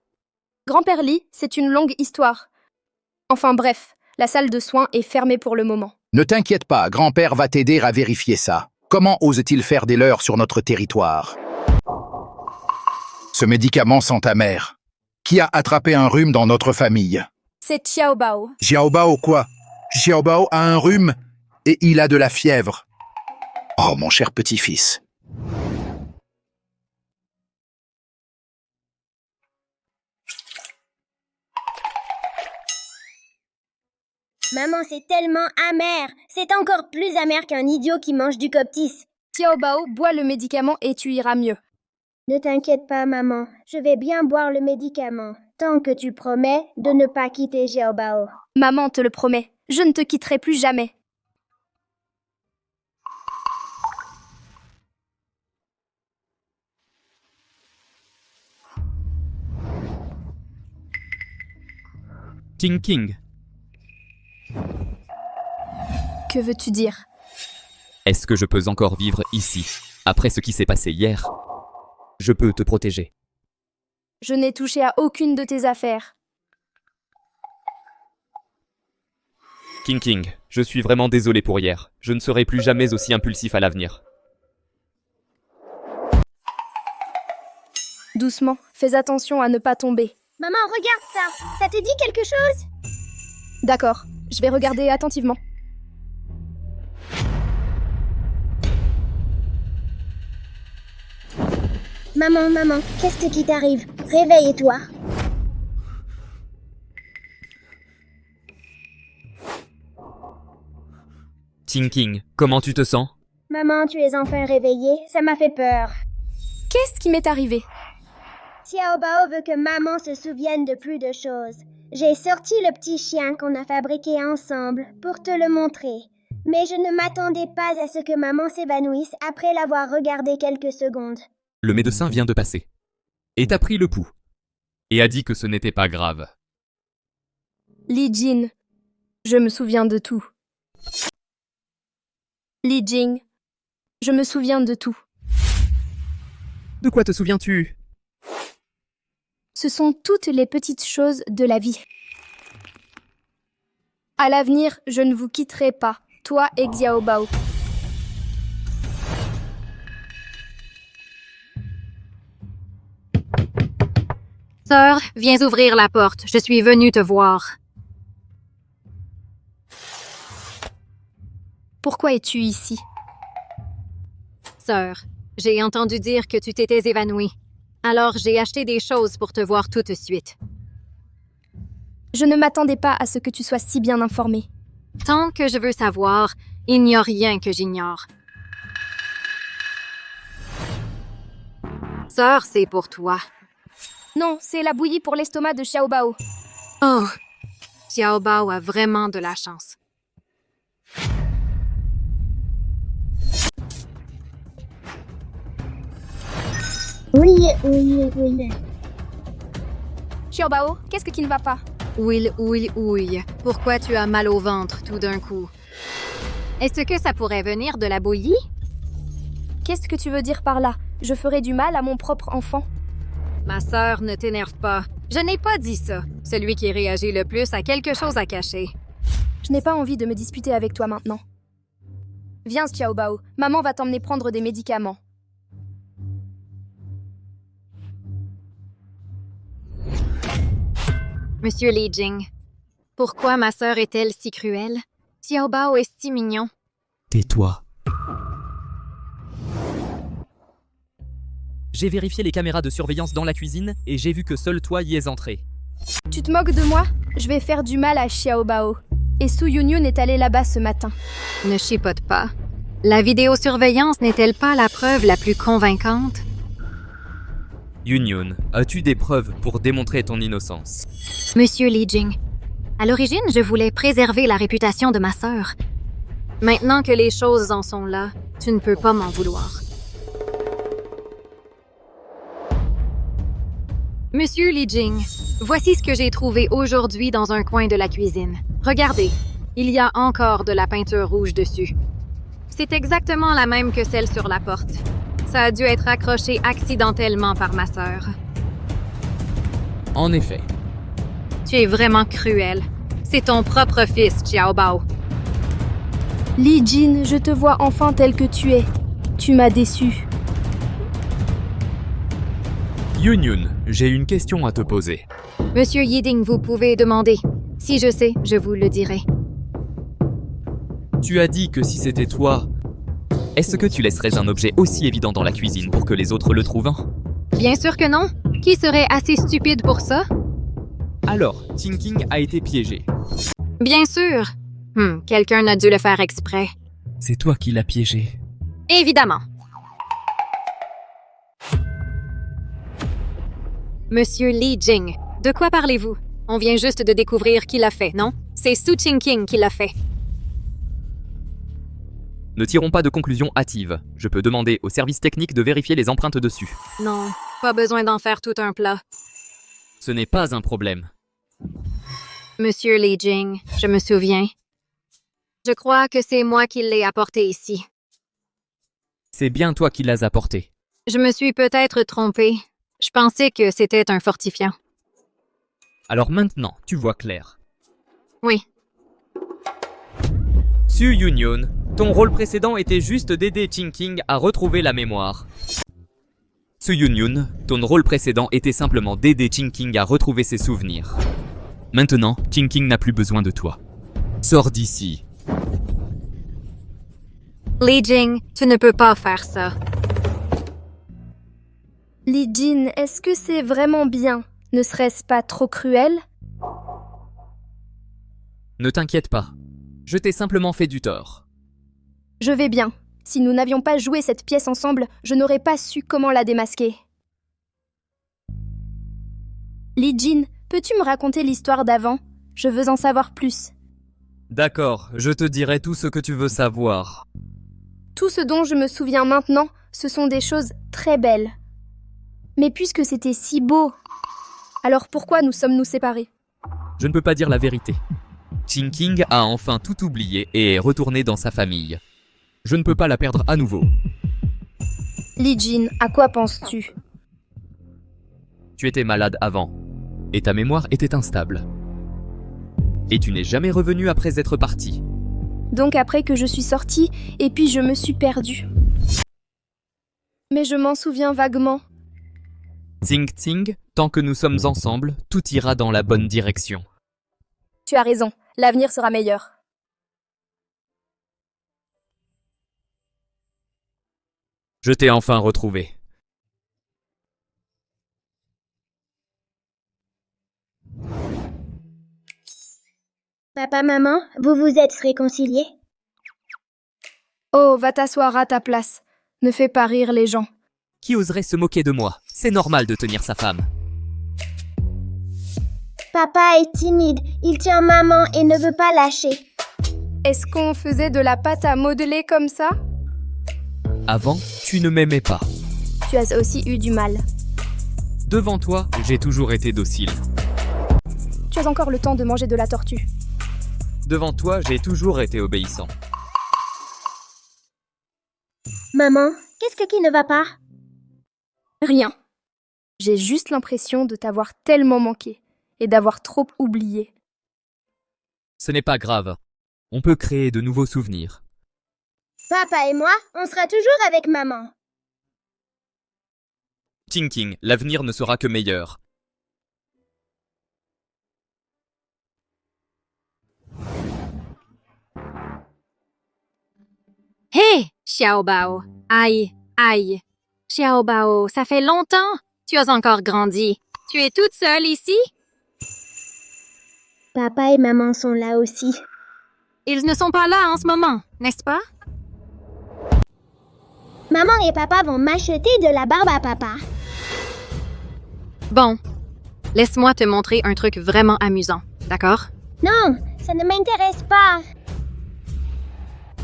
Grand-père Lee, c'est une longue histoire. Enfin bref, la salle de soins est fermée pour le moment. Ne t'inquiète pas, grand-père va t'aider à vérifier ça. Comment ose-t-il faire des leurs sur notre territoire? Ce médicament sent amer. Qui a attrapé un rhume dans notre famille? C'est Xiao Bao. Xiaobao quoi? Xiaobao a un rhume et il a de la fièvre. Oh, mon cher petit-fils. Maman, c'est tellement amer. C'est encore plus amer qu'un idiot qui mange du coptis. Xiao Bao, bois le médicament et tu iras mieux. Ne t'inquiète pas, maman. Je vais bien boire le médicament. Tant que tu promets de ne pas quitter Xiaobao. Maman te le promet, je ne te quitterai plus jamais. King. Que veux-tu dire? Est-ce que je peux encore vivre ici, après ce qui s'est passé hier? Je peux te protéger. Je n'ai touché à aucune de tes affaires. King, je suis vraiment désolé pour hier. Je ne serai plus jamais aussi impulsif à l'avenir. Doucement, fais attention à ne pas tomber. Maman, regarde ça. Ça te dit quelque chose? D'accord, je vais regarder attentivement. Maman, qu'est-ce qui t'arrive? Réveille-toi. King, comment tu te sens? Maman, tu es enfin réveillée. Ça m'a fait peur. Qu'est-ce qui m'est arrivé? Xiao Bao veut que maman se souvienne de plus de choses. J'ai sorti le petit chien qu'on a fabriqué ensemble pour te le montrer. Mais je ne m'attendais pas à ce que maman s'évanouisse après l'avoir regardé quelques secondes. Le médecin vient de passer. Et t'a pris le pouls. Et a dit que ce n'était pas grave. Li Jin, je me souviens de tout. Li Jing, je me souviens de tout. De quoi te souviens-tu? Ce sont toutes les petites choses de la vie. À l'avenir, je ne vous quitterai pas, toi et Xiao Bao. Sœur, viens ouvrir la porte. Je suis venue te voir. Pourquoi es-tu ici? Sœur, j'ai entendu dire que tu t'étais évanouie. Alors j'ai acheté des choses pour te voir tout de suite. Je ne m'attendais pas à ce que tu sois si bien informée. Tant que je veux savoir, il n'y a rien que j'ignore. Sœur, c'est pour toi. Non, c'est la bouillie pour l'estomac de Xiao Bao. Oh, Xiao Bao a vraiment de la chance. Oui. Xiao Bao, qu'est-ce qui ne va pas? Ouille. Pourquoi tu as mal au ventre tout d'un coup? Est-ce que ça pourrait venir de la bouillie? Qu'est-ce que tu veux dire par là? Je ferai du mal à mon propre enfant? Ma sœur, ne t'énerve pas. Je n'ai pas dit ça. Celui qui réagit le plus a quelque chose à cacher. Je n'ai pas envie de me disputer avec toi maintenant. Viens, Xiao Bao. Maman va t'emmener prendre des médicaments. Monsieur Li Jing, pourquoi ma sœur est-elle si cruelle? Xiao Bao est si mignon. Tais-toi. J'ai vérifié les caméras de surveillance dans la cuisine et j'ai vu que seul toi y es entré. Tu te moques de moi? Je vais faire du mal à Xiao Bao. Et Su Yunyun est allé là-bas ce matin. Ne chipote pas. La vidéosurveillance n'est-elle pas la preuve la plus convaincante? Yunyun, as-tu des preuves pour démontrer ton innocence? Monsieur Li Jing, à l'origine, je voulais préserver la réputation de ma sœur. Maintenant que les choses en sont là, tu ne peux pas m'en vouloir. Monsieur Li Jing, voici ce que j'ai trouvé aujourd'hui dans un coin de la cuisine. Regardez, il y a encore de la peinture rouge dessus. C'est exactement la même que celle sur la porte. Ça a dû être accroché accidentellement par ma sœur. En effet, Tu es vraiment cruel. C'est ton propre fils, Xiaobao. Li Jin, je te vois enfin tel que tu es. Tu m'as déçu. Yunyun, j'ai une question à te poser. Monsieur Yiding, vous pouvez demander. Si je sais, je vous le dirai. Tu as dit que si c'était toi, est-ce que tu laisserais un objet aussi évident dans la cuisine pour que les autres le trouvent? Bien sûr que non. Qui serait assez stupide pour ça? Alors, Tinking a été piégé. Bien sûr. Quelqu'un a dû le faire exprès. C'est toi qui l'as piégé. Évidemment. Monsieur Li Jing, de quoi parlez-vous? On vient juste de découvrir qui l'a fait, non? C'est Su Qingqing qui l'a fait. Ne tirons pas de conclusions hâtives. Je peux demander au service technique de vérifier les empreintes dessus. Non, pas besoin d'en faire tout un plat. Ce n'est pas un problème. Monsieur Li Jing, je me souviens. Je crois que c'est moi qui l'ai apporté ici. C'est bien toi qui l'as apporté. Je me suis peut-être trompée. Je pensais que c'était un fortifiant. Alors maintenant, tu vois clair. Oui. Su Yunyun, ton rôle précédent était juste d'aider Tinking à retrouver la mémoire. Su Yunyun, ton rôle précédent était simplement d'aider Tinking à retrouver ses souvenirs. Maintenant, Tinking n'a plus besoin de toi. Sors d'ici. Li Jing, tu ne peux pas faire ça. Li Jin, est-ce que c'est vraiment bien? Ne serait-ce pas trop cruel? Ne t'inquiète pas. Je t'ai simplement fait du tort. Je vais bien. Si nous n'avions pas joué cette pièce ensemble, je n'aurais pas su comment la démasquer. Li Jin, peux-tu me raconter l'histoire d'avant? Je veux en savoir plus. D'accord, je te dirai tout ce que tu veux savoir. Tout ce dont je me souviens maintenant, ce sont des choses très belles. Mais puisque c'était si beau, alors pourquoi nous sommes-nous séparés? Je ne peux pas dire la vérité. Tinking a enfin tout oublié et est retourné dans sa famille. Je ne peux pas la perdre à nouveau. Li Jin, à quoi penses-tu? Tu étais malade avant, et ta mémoire était instable. Et tu n'es jamais revenu après être parti. Donc après que je suis sortie, et puis je me suis perdue. Mais je m'en souviens vaguement. Ting Ting, tant que nous sommes ensemble, tout ira dans la bonne direction. Tu as raison, l'avenir sera meilleur. Je t'ai enfin retrouvé. Papa, maman, vous vous êtes réconciliés? Oh, va t'asseoir à ta place. Ne fais pas rire les gens. Qui oserait se moquer de moi? C'est normal de tenir sa femme. Papa est timide, il tient maman et ne veut pas lâcher. Est-ce qu'on faisait de la pâte à modeler comme ça? Avant, tu ne m'aimais pas. Tu as aussi eu du mal. Devant toi, j'ai toujours été docile. Tu as encore le temps de manger de la tortue. Devant toi, j'ai toujours été obéissant. Maman, qu'est-ce qui ne va pas? Rien. J'ai juste l'impression de t'avoir tellement manqué et d'avoir trop oublié. Ce n'est pas grave. On peut créer de nouveaux souvenirs. Papa et moi, on sera toujours avec maman. Tinking, l'avenir ne sera que meilleur. Hé, Xiaobao. Aïe, aïe. Xiaobao, ça fait longtemps. Tu as encore grandi. Tu es toute seule ici? Papa et maman sont là aussi. Ils ne sont pas là en ce moment, n'est-ce pas? Maman et papa vont m'acheter de la barbe à papa. Bon, laisse-moi te montrer un truc vraiment amusant, d'accord? Non, ça ne m'intéresse pas.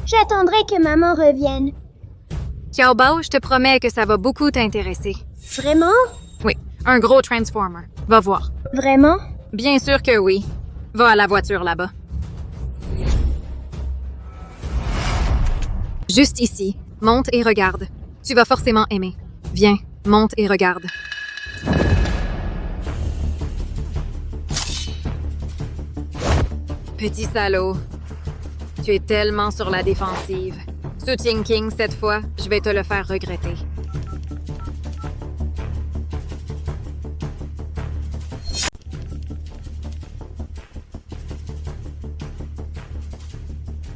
J'attendrai que maman revienne. Xiaobao, je te promets que ça va beaucoup t'intéresser. Vraiment? Oui, un gros transformer. Va voir. Vraiment? Bien sûr que oui. Va à la voiture là-bas. Juste ici. Monte et regarde. Tu vas forcément aimer. Viens, monte et regarde. Petit salaud. Tu es tellement sur la défensive. Su King, cette fois, je vais te le faire regretter.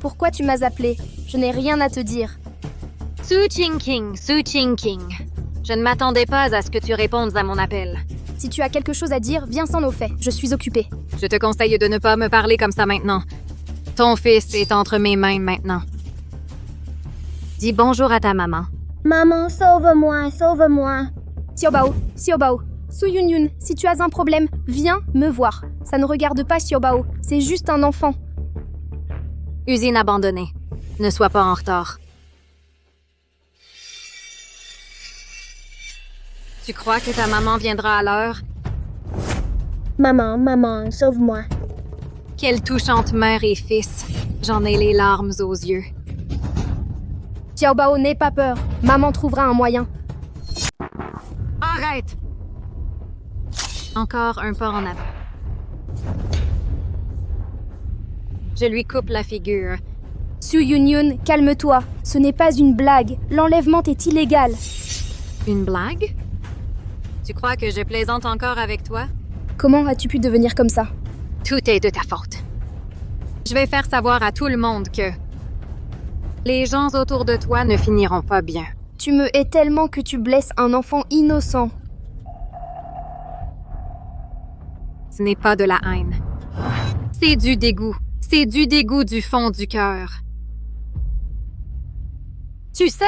Pourquoi tu m'as appelé? Je n'ai rien à te dire. Su King. Je ne m'attendais pas à ce que tu répondes à mon appel. Si tu as quelque chose à dire, viens sans nos faits. Je suis occupée. Je te conseille de ne pas me parler comme ça maintenant. Ton fils est entre mes mains maintenant. Dis bonjour à ta maman. Maman, sauve-moi, sauve-moi. Xiaobao, Su Yunyun, si tu as un problème, viens me voir. Ça ne regarde pas Xiaobao, c'est juste un enfant. Usine abandonnée. Ne sois pas en retard. Tu crois que ta maman viendra à l'heure? Maman, sauve-moi. Quelle touchante mère et fils. J'en ai les larmes aux yeux. Xiaobao, n'aie pas peur. Maman trouvera un moyen. Arrête! Encore un pas en avant. Je lui coupe la figure. Su Yunyun, calme-toi. Ce n'est pas une blague. L'enlèvement est illégal. Une blague? Tu crois que je plaisante encore avec toi? Comment as-tu pu devenir comme ça? Tout est de ta faute. Je vais faire savoir à tout le monde que les gens autour de toi ne finiront pas bien. Tu me hais tellement que tu blesses un enfant innocent. Ce n'est pas de la haine. C'est du dégoût. C'est du dégoût du fond du cœur. Tu sais?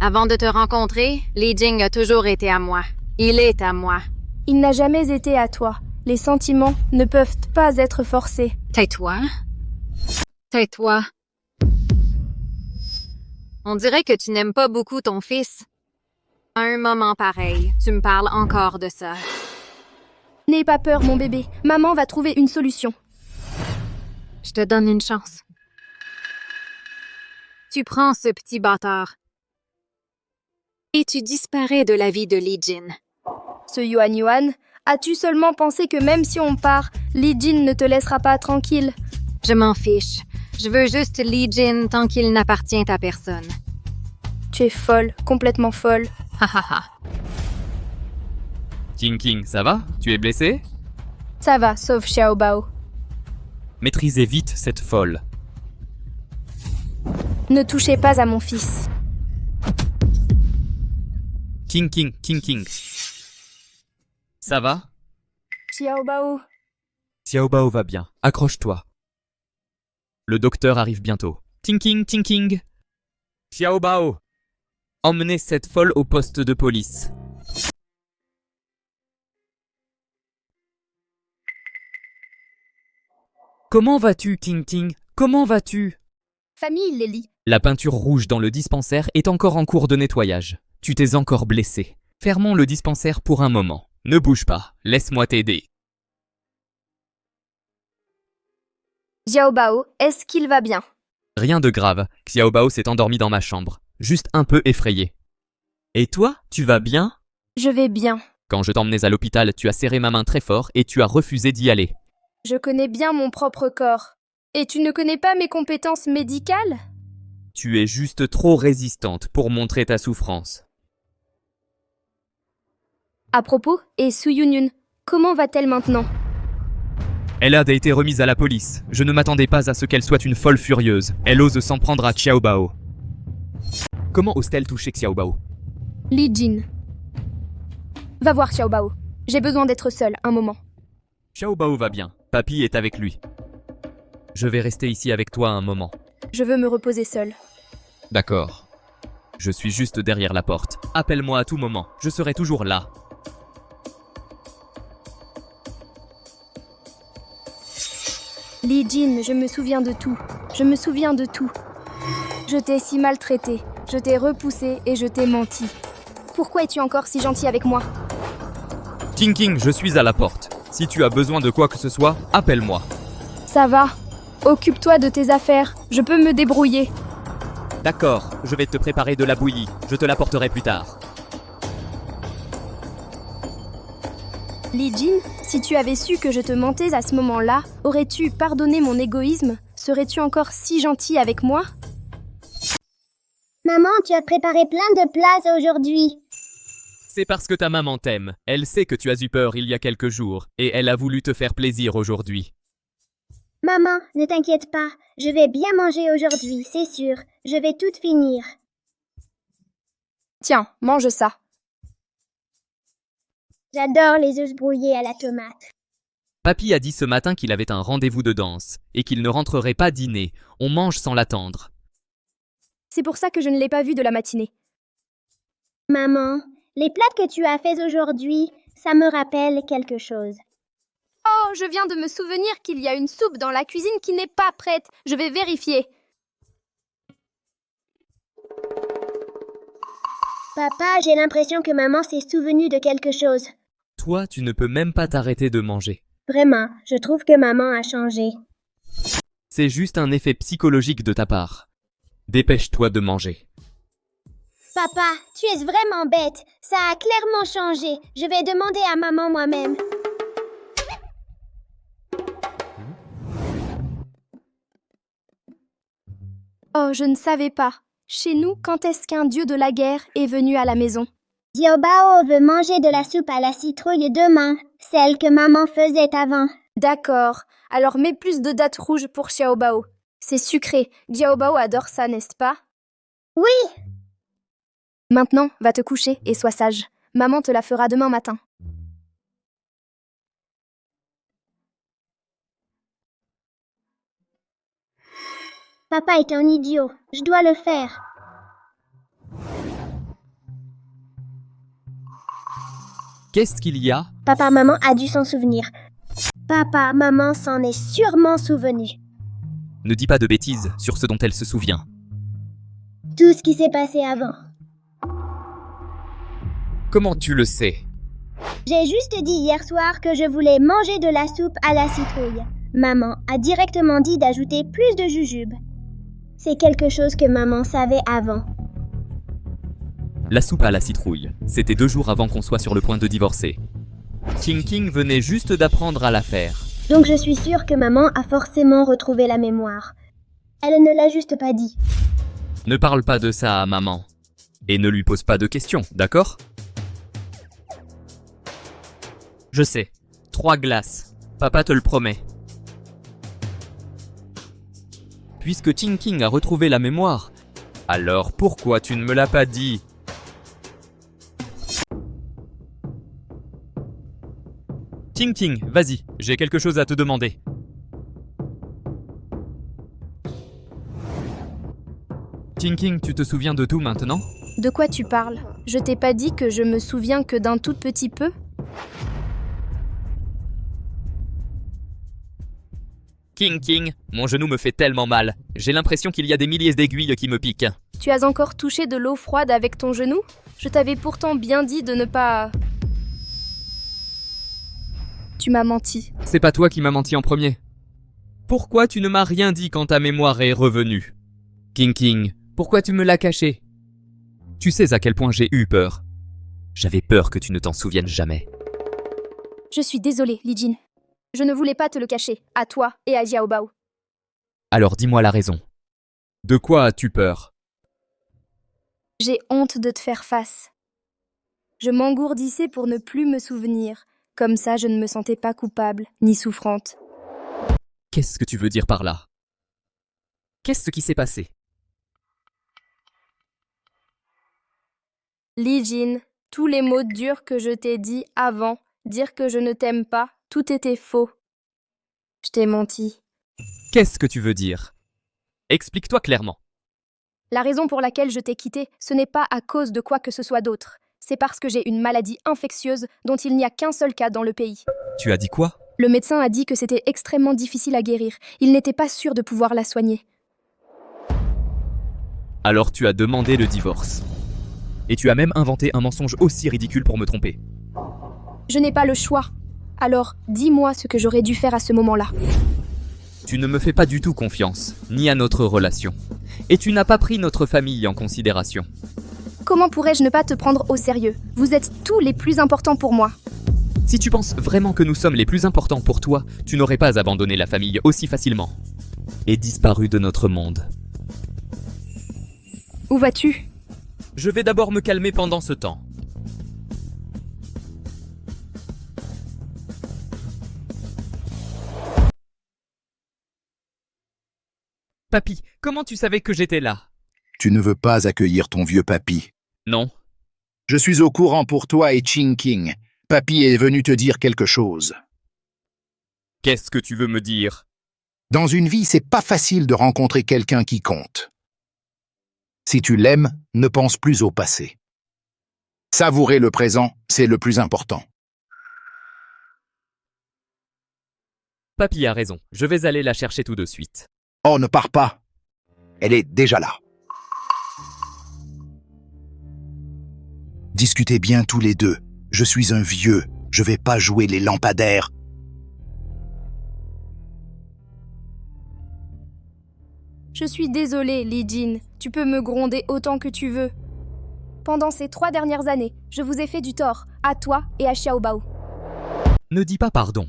Avant de te rencontrer, Li Jing a toujours été à moi. Il est à moi. Il n'a jamais été à toi. Les sentiments ne peuvent pas être forcés. Tais-toi. Tais-toi. On dirait que tu n'aimes pas beaucoup ton fils. À un moment pareil, tu me parles encore de ça. N'aie pas peur, mon bébé. Maman va trouver une solution. Je te donne une chance. Tu prends ce petit bâtard et tu disparais de la vie de Li Jin. Ce Yuan, as-tu seulement pensé que même si on part, Li Jin ne te laissera pas tranquille? Je m'en fiche. Je veux juste Li Jin tant qu'il n'appartient à personne. Tu es folle, complètement folle. Ha ha ha. King, ça va? Tu es blessé? Ça va, sauf Xiaobao. Maîtrisez vite cette folle. Ne touchez pas à mon fils. King. Ça va? Xiaobao. Xiaobao va bien. Accroche-toi. Le docteur arrive bientôt. King. Xiaobao. Emmenez cette folle au poste de police. Comment vas-tu, King? Comment vas-tu? Famille Lily. La peinture rouge dans le dispensaire est encore en cours de nettoyage. Tu t'es encore blessé. Fermons le dispensaire pour un moment. Ne bouge pas. Laisse-moi t'aider. Xiaobao, est-ce qu'il va bien? Rien de grave. Xiaobao s'est endormi dans ma chambre. Juste un peu effrayé. Et toi, tu vas bien? Je vais bien. Quand je t'emmenais à l'hôpital, tu as serré ma main très fort et tu as refusé d'y aller. Je connais bien mon propre corps. Et tu ne connais pas mes compétences médicales? Tu es juste trop résistante pour montrer ta souffrance. À propos, et Su Yunyun, comment va-t-elle maintenant? Elle a été remise à la police. Je ne m'attendais pas à ce qu'elle soit une folle furieuse. Elle ose s'en prendre à Xiaobao. Comment ose-t-elle toucher Xiaobao? Li Jin. Va voir Xiaobao. J'ai besoin d'être seule un moment. Xiaobao va bien. Papy est avec lui. Je vais rester ici avec toi un moment. Je veux me reposer seule. D'accord. Je suis juste derrière la porte. Appelle-moi à tout moment. Je serai toujours là. Li Jin, je me souviens de tout. Je me souviens de tout. Je t'ai si maltraité. Je t'ai repoussé et je t'ai menti. Pourquoi es-tu encore si gentil avec moi? King, je suis à la porte. Si tu as besoin de quoi que ce soit, appelle-moi. Ça va. Occupe-toi de tes affaires. Je peux me débrouiller. D'accord, je vais te préparer de la bouillie. Je te l'apporterai plus tard. Lee Jin, si tu avais su que je te mentais à ce moment-là, aurais-tu pardonné mon égoïsme? Serais-tu encore si gentil avec moi? Maman, tu as préparé plein de plats aujourd'hui. C'est parce que ta maman t'aime. Elle sait que tu as eu peur il y a quelques jours, et elle a voulu te faire plaisir aujourd'hui. Maman, ne t'inquiète pas. Je vais bien manger aujourd'hui, c'est sûr. Je vais tout finir. Tiens, mange ça. J'adore les œufs brouillés à la tomate. Papy a dit ce matin qu'il avait un rendez-vous de danse, et qu'il ne rentrerait pas dîner. On mange sans l'attendre. C'est pour ça que je ne l'ai pas vu de la matinée. Maman, les plats que tu as faits aujourd'hui, ça me rappelle quelque chose. Oh, je viens de me souvenir qu'il y a une soupe dans la cuisine qui n'est pas prête. Je vais vérifier. Papa, j'ai l'impression que maman s'est souvenue de quelque chose. Toi, tu ne peux même pas t'arrêter de manger. Vraiment, je trouve que maman a changé. C'est juste un effet psychologique de ta part. Dépêche-toi de manger. Papa, tu es vraiment bête. Ça a clairement changé. Je vais demander à maman moi-même. Oh, je ne savais pas. Chez nous, quand est-ce qu'un dieu de la guerre est venu à la maison? Xiaobao veut manger de la soupe à la citrouille demain, celle que maman faisait avant. D'accord. Alors mets plus de dattes rouges pour Xiaobao. C'est sucré. Xiaobao adore ça, n'est-ce pas? Oui, Maintenant, va te coucher et sois sage. Maman te la fera demain matin. papa est un idiot. Je dois le faire. Qu'est-ce qu'il y a? Papa, maman a dû s'en souvenir. Papa, maman s'en est sûrement souvenu. Ne dis pas de bêtises sur ce dont elle se souvient. Tout ce qui s'est passé avant. Comment tu le sais? J'ai juste dit hier soir que je voulais manger de la soupe à la citrouille. Maman a directement dit d'ajouter plus de jujube. C'est quelque chose que maman savait avant. La soupe à la citrouille. C'était 2 jours avant qu'on soit sur le point de divorcer. King venait juste d'apprendre à la faire. Donc je suis sûre que maman a forcément retrouvé la mémoire. Elle ne l'a juste pas dit. Ne parle pas de ça à maman. Et ne lui pose pas de questions, d'accord? Je sais. 3 glaces. Papa te le promet. Puisque King a retrouvé la mémoire, alors pourquoi tu ne me l'as pas dit? King, vas-y, j'ai quelque chose à te demander. King, tu te souviens de tout maintenant? De quoi tu parles? Je t'ai pas dit que je me souviens que d'un tout petit peu? King, mon genou me fait tellement mal. J'ai l'impression qu'il y a des milliers d'aiguilles qui me piquent. Tu as encore touché de l'eau froide avec ton genou? Je t'avais pourtant bien dit de ne pas... Tu m'as menti. C'est pas toi qui m'as menti en premier. Pourquoi tu ne m'as rien dit quand ta mémoire est revenue? King, pourquoi tu me l'as caché? Tu sais à quel point j'ai eu peur. J'avais peur que tu ne t'en souviennes jamais. Je suis désolée, Lee Jin. Je ne voulais pas te le cacher, à toi et à Xiaobao. Alors dis-moi la raison. De quoi as-tu peur? J'ai honte de te faire face. Je m'engourdissais pour ne plus me souvenir. Comme ça, je ne me sentais pas coupable, ni souffrante. Qu'est-ce que tu veux dire par là? Qu'est-ce qui s'est passé? Lee Jin, tous les mots durs que je t'ai dit avant, dire que je ne t'aime pas, tout était faux. Je t'ai menti. Qu'est-ce que tu veux dire? Explique-toi clairement. La raison pour laquelle je t'ai quitté, ce n'est pas à cause de quoi que ce soit d'autre. C'est parce que j'ai une maladie infectieuse dont il n'y a qu'un seul cas dans le pays. Tu as dit quoi? Le médecin a dit que c'était extrêmement difficile à guérir. Il n'était pas sûr de pouvoir la soigner. Alors tu as demandé le divorce. Et tu as même inventé un mensonge aussi ridicule pour me tromper. Je n'ai pas le choix. Alors, dis-moi ce que j'aurais dû faire à ce moment-là. Tu ne me fais pas du tout confiance, ni à notre relation. Et tu n'as pas pris notre famille en considération. Comment pourrais-je ne pas te prendre au sérieux? Vous êtes tous les plus importants pour moi. Si tu penses vraiment que nous sommes les plus importants pour toi, tu n'aurais pas abandonné la famille aussi facilement. Et disparu de notre monde. Où vas-tu? Je vais d'abord me calmer pendant ce temps. Papy, comment tu savais que j'étais là? Tu ne veux pas accueillir ton vieux papy. Non. Je suis au courant pour toi et Chinking. Papy est venu te dire quelque chose. Qu'est-ce que tu veux me dire? Dans une vie, c'est pas facile de rencontrer quelqu'un qui compte. Si tu l'aimes, ne pense plus au passé. Savourer le présent, c'est le plus important. Papy a raison, je vais aller la chercher tout de suite. Oh, ne pars pas. Elle est déjà là. Discutez bien tous les deux. Je suis un vieux. Je vais pas jouer les lampadaires. Je suis désolée, Lee Jin. Tu peux me gronder autant que tu veux. Pendant ces 3 dernières années, je vous ai fait du tort, à toi et à Xiaobao. Ne dis pas pardon.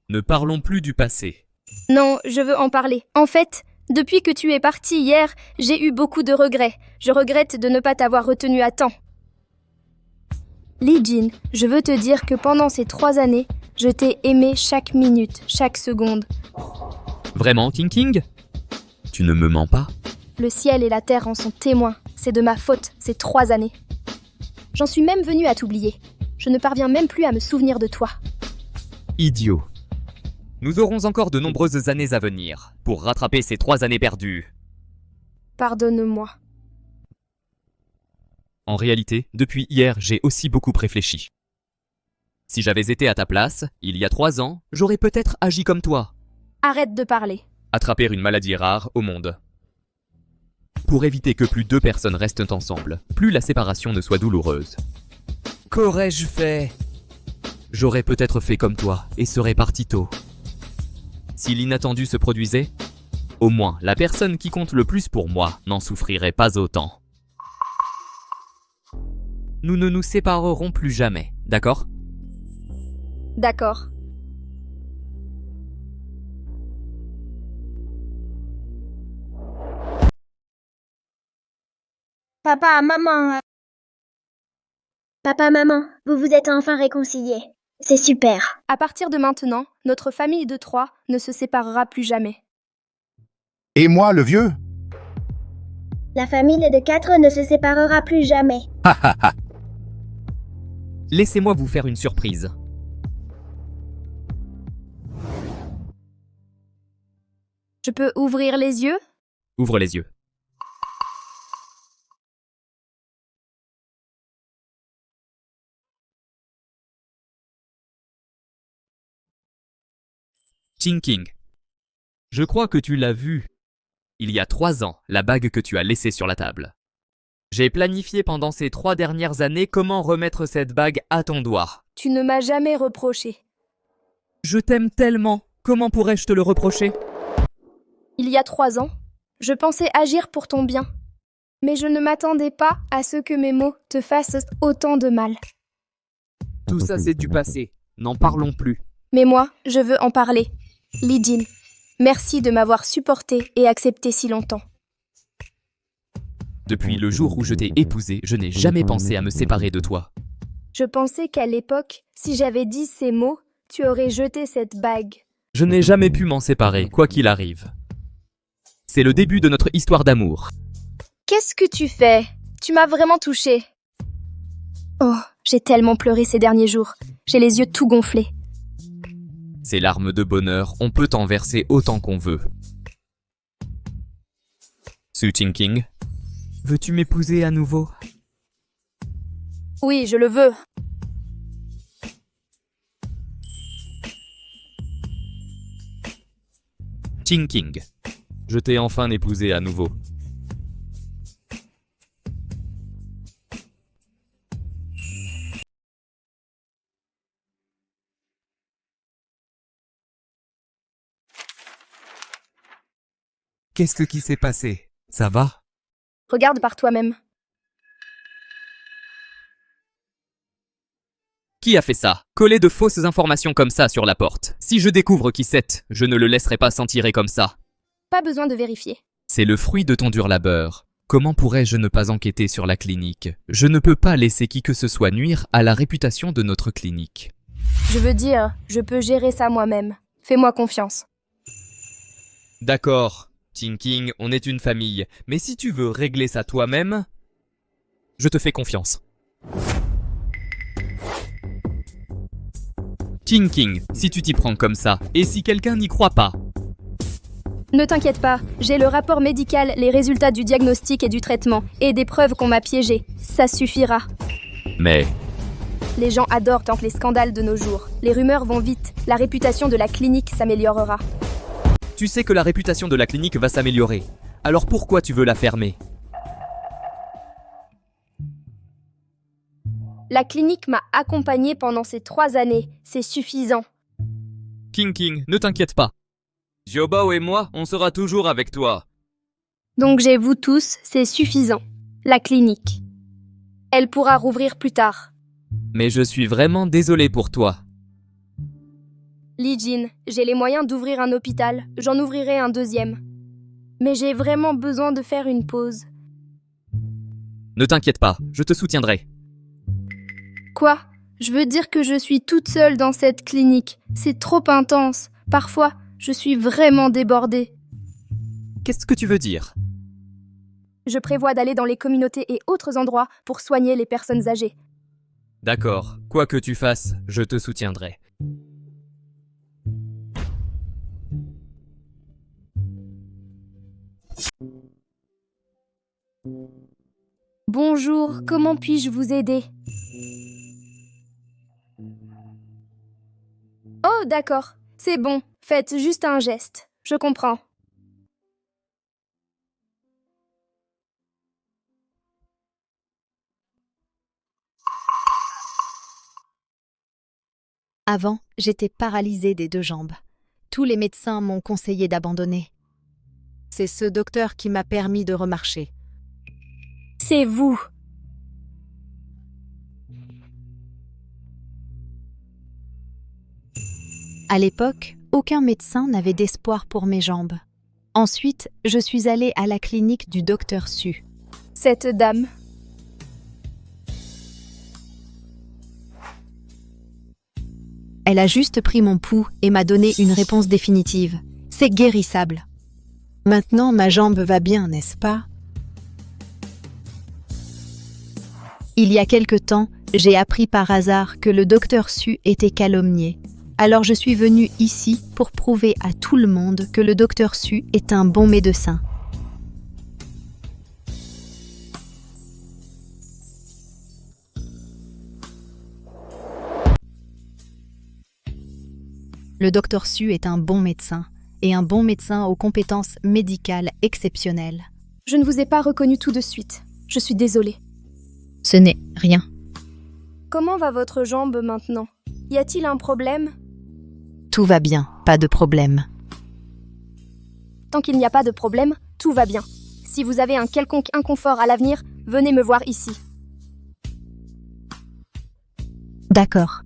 Ne parlons plus du passé. Non, je veux en parler. En fait, depuis que tu es parti hier, j'ai eu beaucoup de regrets. Je regrette de ne pas t'avoir retenu à temps. Lee Jin, je veux te dire que pendant ces 3 années, je t'ai aimé chaque minute, chaque seconde. Vraiment, King? Tu ne me mens pas? Le ciel et la terre en sont témoins. C'est de ma faute, ces 3 années. J'en suis même venue à t'oublier. Je ne parviens même plus à me souvenir de toi. Idiot. Nous aurons encore de nombreuses années à venir pour rattraper ces 3 années perdues. Pardonne-moi. En réalité, depuis hier, j'ai aussi beaucoup réfléchi. Si j'avais été à ta place, il y a 3 ans, j'aurais peut-être agi comme toi. Arrête de parler. Attraper une maladie rare au monde. Pour éviter que plus 2 personnes restent ensemble, plus la séparation ne soit douloureuse. Qu'aurais-je fait? J'aurais peut-être fait comme toi et serais parti tôt. Si l'inattendu se produisait, au moins la personne qui compte le plus pour moi n'en souffrirait pas autant. Nous ne nous séparerons plus jamais, d'accord? D'accord. Papa, maman. Papa, maman, vous vous êtes enfin réconciliés. C'est super. À partir de maintenant, notre famille de 3 ne se séparera plus jamais. Et moi, le vieux? La famille de 4 ne se séparera plus jamais. Ha ha ha. Laissez-moi vous faire une surprise. Je peux ouvrir les yeux? Ouvre les yeux. King. Je crois que tu l'as vu. Il y a 3 ans, la bague que tu as laissée sur la table. J'ai planifié pendant ces 3 dernières années comment remettre cette bague à ton doigt. Tu ne m'as jamais reproché. Je t'aime tellement. Comment pourrais-je te le reprocher? Il y a 3 ans, je pensais agir pour ton bien. Mais je ne m'attendais pas à ce que mes mots te fassent autant de mal. Tout ça c'est du passé. N'en parlons plus. Mais moi, je veux en parler. Lee Jin, merci de m'avoir supporté et accepté si longtemps. Depuis le jour où je t'ai épousé, je n'ai jamais pensé à me séparer de toi. Je pensais qu'à l'époque, si j'avais dit ces mots, tu aurais jeté cette bague. Je n'ai jamais pu m'en séparer, quoi qu'il arrive. C'est le début de notre histoire d'amour. Qu'est-ce que tu fais? Tu m'as vraiment touchée. Oh, j'ai tellement pleuré ces derniers jours. J'ai les yeux tout gonflés. Ces larmes de bonheur, on peut en verser autant qu'on veut. Su King, veux-tu m'épouser à nouveau? Oui, je le veux. King, je t'ai enfin épousé à nouveau. Qu'est-ce qui s'est passé? Ça va? Regarde par toi-même. Qui a fait ça? Coller de fausses informations comme ça sur la porte. Si je découvre qui c'est, je ne le laisserai pas s'en tirer comme ça. Pas besoin de vérifier. C'est le fruit de ton dur labeur. Comment pourrais-je ne pas enquêter sur la clinique? Je ne peux pas laisser qui que ce soit nuire à la réputation de notre clinique. Je veux dire, je peux gérer ça moi-même. Fais-moi confiance. D'accord, Tinking, on est une famille, mais si tu veux régler ça toi-même, je te fais confiance. Tinking, si tu t'y prends comme ça, et si quelqu'un n'y croit pas? Ne t'inquiète pas, j'ai le rapport médical, les résultats du diagnostic et du traitement, et des preuves qu'on m'a piégées. Ça suffira. Mais... Les gens adorent tant les scandales de nos jours. Les rumeurs vont vite. La réputation de la clinique s'améliorera. Tu sais que la réputation de la clinique va s'améliorer. Alors pourquoi tu veux la fermer? La clinique m'a accompagnée pendant ces 3 années. C'est suffisant. King, ne t'inquiète pas. Jiobao et moi, on sera toujours avec toi. Donc j'ai vous tous, c'est suffisant. La clinique. Elle pourra rouvrir plus tard. Mais je suis vraiment désolé pour toi. Lee Jin, j'ai les moyens d'ouvrir un hôpital. J'en ouvrirai un 2e. Mais j'ai vraiment besoin de faire une pause. Ne t'inquiète pas, je te soutiendrai. Quoi? Je veux dire que je suis toute seule dans cette clinique. C'est trop intense. Parfois, je suis vraiment débordée. Qu'est-ce que tu veux dire? Je prévois d'aller dans les communautés et autres endroits pour soigner les personnes âgées. D'accord, quoi que tu fasses, je te soutiendrai. Bonjour, comment puis-je vous aider? Oh, d'accord. C'est bon. Faites juste un geste. Je comprends. Avant, j'étais paralysée des 2 jambes. Tous les médecins m'ont conseillé d'abandonner. C'est ce docteur qui m'a permis de remarcher. C'est vous. À l'époque, aucun médecin n'avait d'espoir pour mes jambes. Ensuite, je suis allée à la clinique du docteur Su. Cette dame. Elle a juste pris mon pouls et m'a donné une réponse définitive. C'est guérissable. Maintenant, ma jambe va bien, n'est-ce pas? Il y a quelque temps, j'ai appris par hasard que le docteur Su était calomnié. Alors je suis venue ici pour prouver à tout le monde que le docteur Su est un bon médecin. Le docteur Su est un bon médecin, et un bon médecin aux compétences médicales exceptionnelles. Je ne vous ai pas reconnu tout de suite. Je suis désolée. Ce n'est rien. Comment va votre jambe maintenant? Y a-t-il un problème? Tout va bien, pas de problème. Tant qu'il n'y a pas de problème, tout va bien. Si vous avez un quelconque inconfort à l'avenir, venez me voir ici. D'accord.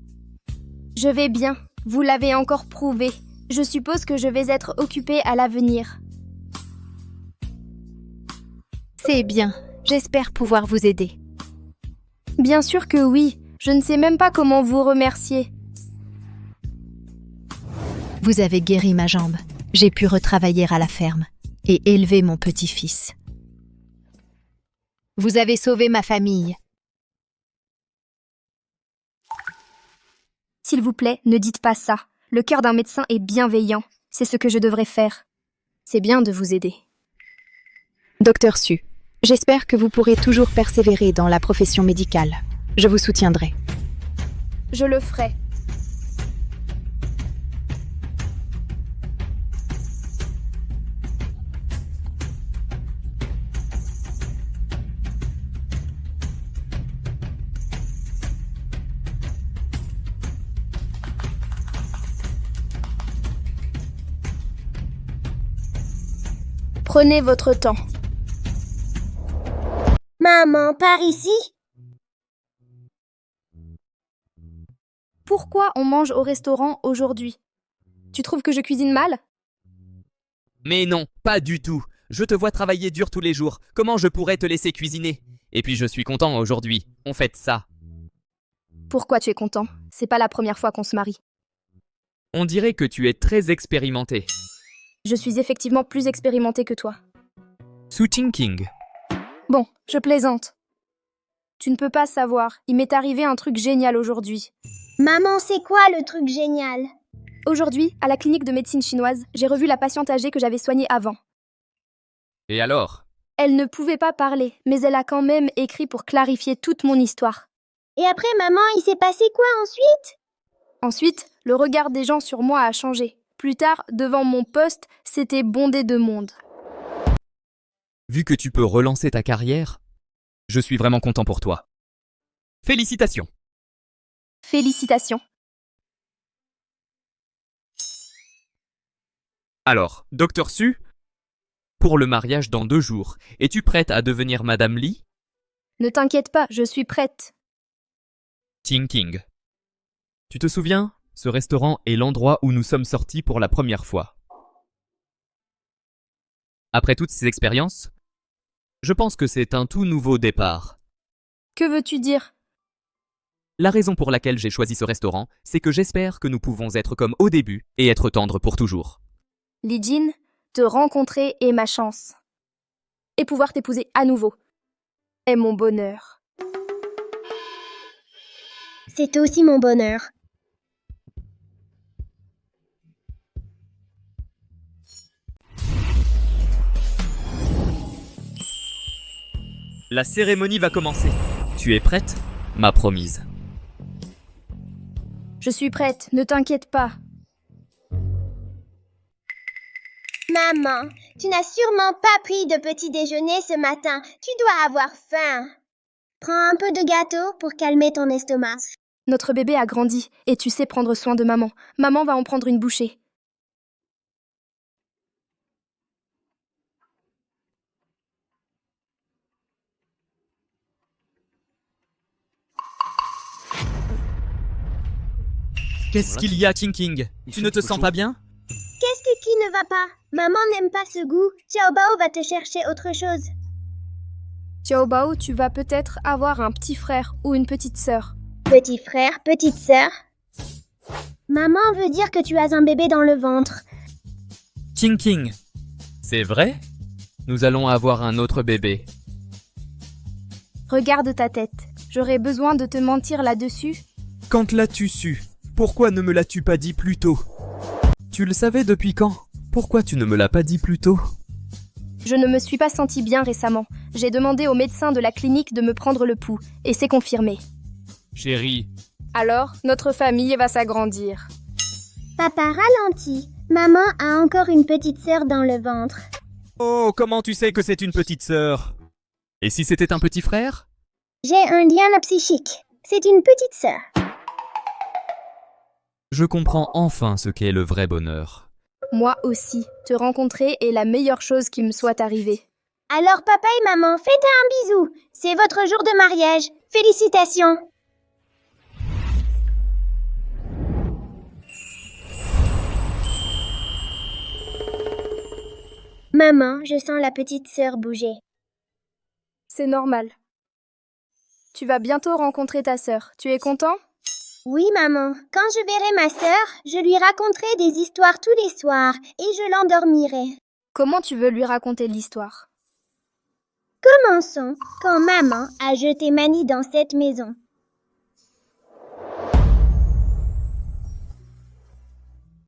Je vais bien. Vous l'avez encore prouvé. Je suppose que je vais être occupée à l'avenir. C'est bien. J'espère pouvoir vous aider. Bien sûr que oui. Je ne sais même pas comment vous remercier. Vous avez guéri ma jambe. J'ai pu retravailler à la ferme et élever mon petit-fils. Vous avez sauvé ma famille. S'il vous plaît, ne dites pas ça. Le cœur d'un médecin est bienveillant. C'est ce que je devrais faire. C'est bien de vous aider. Docteur Su, j'espère que vous pourrez toujours persévérer dans la profession médicale. Je vous soutiendrai. Je le ferai. Prenez votre temps. Maman, par ici? pourquoi on mange au restaurant aujourd'hui? Tu trouves que je cuisine mal? Mais non, pas du tout. Je te vois travailler dur tous les jours. Comment je pourrais te laisser cuisiner? Et puis je suis content aujourd'hui. On fête ça. Pourquoi tu es content? C'est pas la première fois qu'on se marie. On dirait que tu es très expérimenté. Je suis effectivement plus expérimentée que toi. Sous Thinking. Bon, je plaisante. Tu ne peux pas savoir, il m'est arrivé un truc génial aujourd'hui. Maman, c'est quoi le truc génial? Aujourd'hui, à la clinique de médecine chinoise, j'ai revu la patiente âgée que j'avais soignée avant. Et alors? Elle ne pouvait pas parler, mais elle a quand même écrit pour clarifier toute mon histoire. Et après, maman, il s'est passé quoi ensuite? Ensuite, le regard des gens sur moi a changé. Plus tard, devant mon poste, c'était bondé de monde. Vu que tu peux relancer ta carrière, je suis vraiment content pour toi. Félicitations. Félicitations. Alors, Dr. Su, pour le mariage dans 2 jours, es-tu prête à devenir Madame Lee? Ne t'inquiète pas, je suis prête. Thinking. Tu te souviens? Ce restaurant est l'endroit où nous sommes sortis pour la première fois. Après toutes ces expériences, je pense que c'est un tout nouveau départ. Que veux-tu dire? La raison pour laquelle j'ai choisi ce restaurant, c'est que j'espère que nous pouvons être comme au début et être tendres pour toujours. Lee Jin, te rencontrer est ma chance. Et pouvoir t'épouser à nouveau est mon bonheur. C'est aussi mon bonheur. La cérémonie va commencer. Tu es prête, ma promise? Je suis prête, ne t'inquiète pas. Maman, tu n'as sûrement pas pris de petit déjeuner ce matin. Tu dois avoir faim. Prends un peu de gâteau pour calmer ton estomac. Notre bébé a grandi et tu sais prendre soin de maman. Maman va en prendre une bouchée. Qu'est-ce qu'il y a, Thinking? Tu ne te sens pas bien? Qu'est-ce qui ne va pas? Maman n'aime pas ce goût. Xiao Bao va te chercher autre chose. Xiao Bao, tu vas peut-être avoir un petit frère ou une petite sœur. Petit frère, petite sœur. Maman veut dire que tu as un bébé dans le ventre. Thinking. C'est vrai? Nous allons avoir un autre bébé. Regarde ta tête. J'aurais besoin de te mentir là-dessus? Quand l'as-tu su? Pourquoi ne me l'as-tu pas dit plus tôt? Tu le savais depuis quand? Pourquoi tu ne me l'as pas dit plus tôt? Je ne me suis pas sentie bien récemment. J'ai demandé au médecin de la clinique de me prendre le pouls, et c'est confirmé. Chérie. Alors, notre famille va s'agrandir. Papa ralentit. Maman a encore une petite sœur dans le ventre. Oh, comment tu sais que c'est une petite sœur? Et si c'était un petit frère? J'ai un lien psychique. C'est une petite sœur. Je comprends enfin ce qu'est le vrai bonheur. Moi aussi, te rencontrer est la meilleure chose qui me soit arrivée. Alors papa et maman, faites un bisou. C'est votre jour de mariage. Félicitations. Maman, je sens la petite sœur bouger. C'est normal. Tu vas bientôt rencontrer ta sœur. Tu es content? Oui, maman. Quand je verrai ma sœur, je lui raconterai des histoires tous les soirs et je l'endormirai. Comment tu veux lui raconter l'histoire? Commençons quand maman a jeté Manny dans cette maison.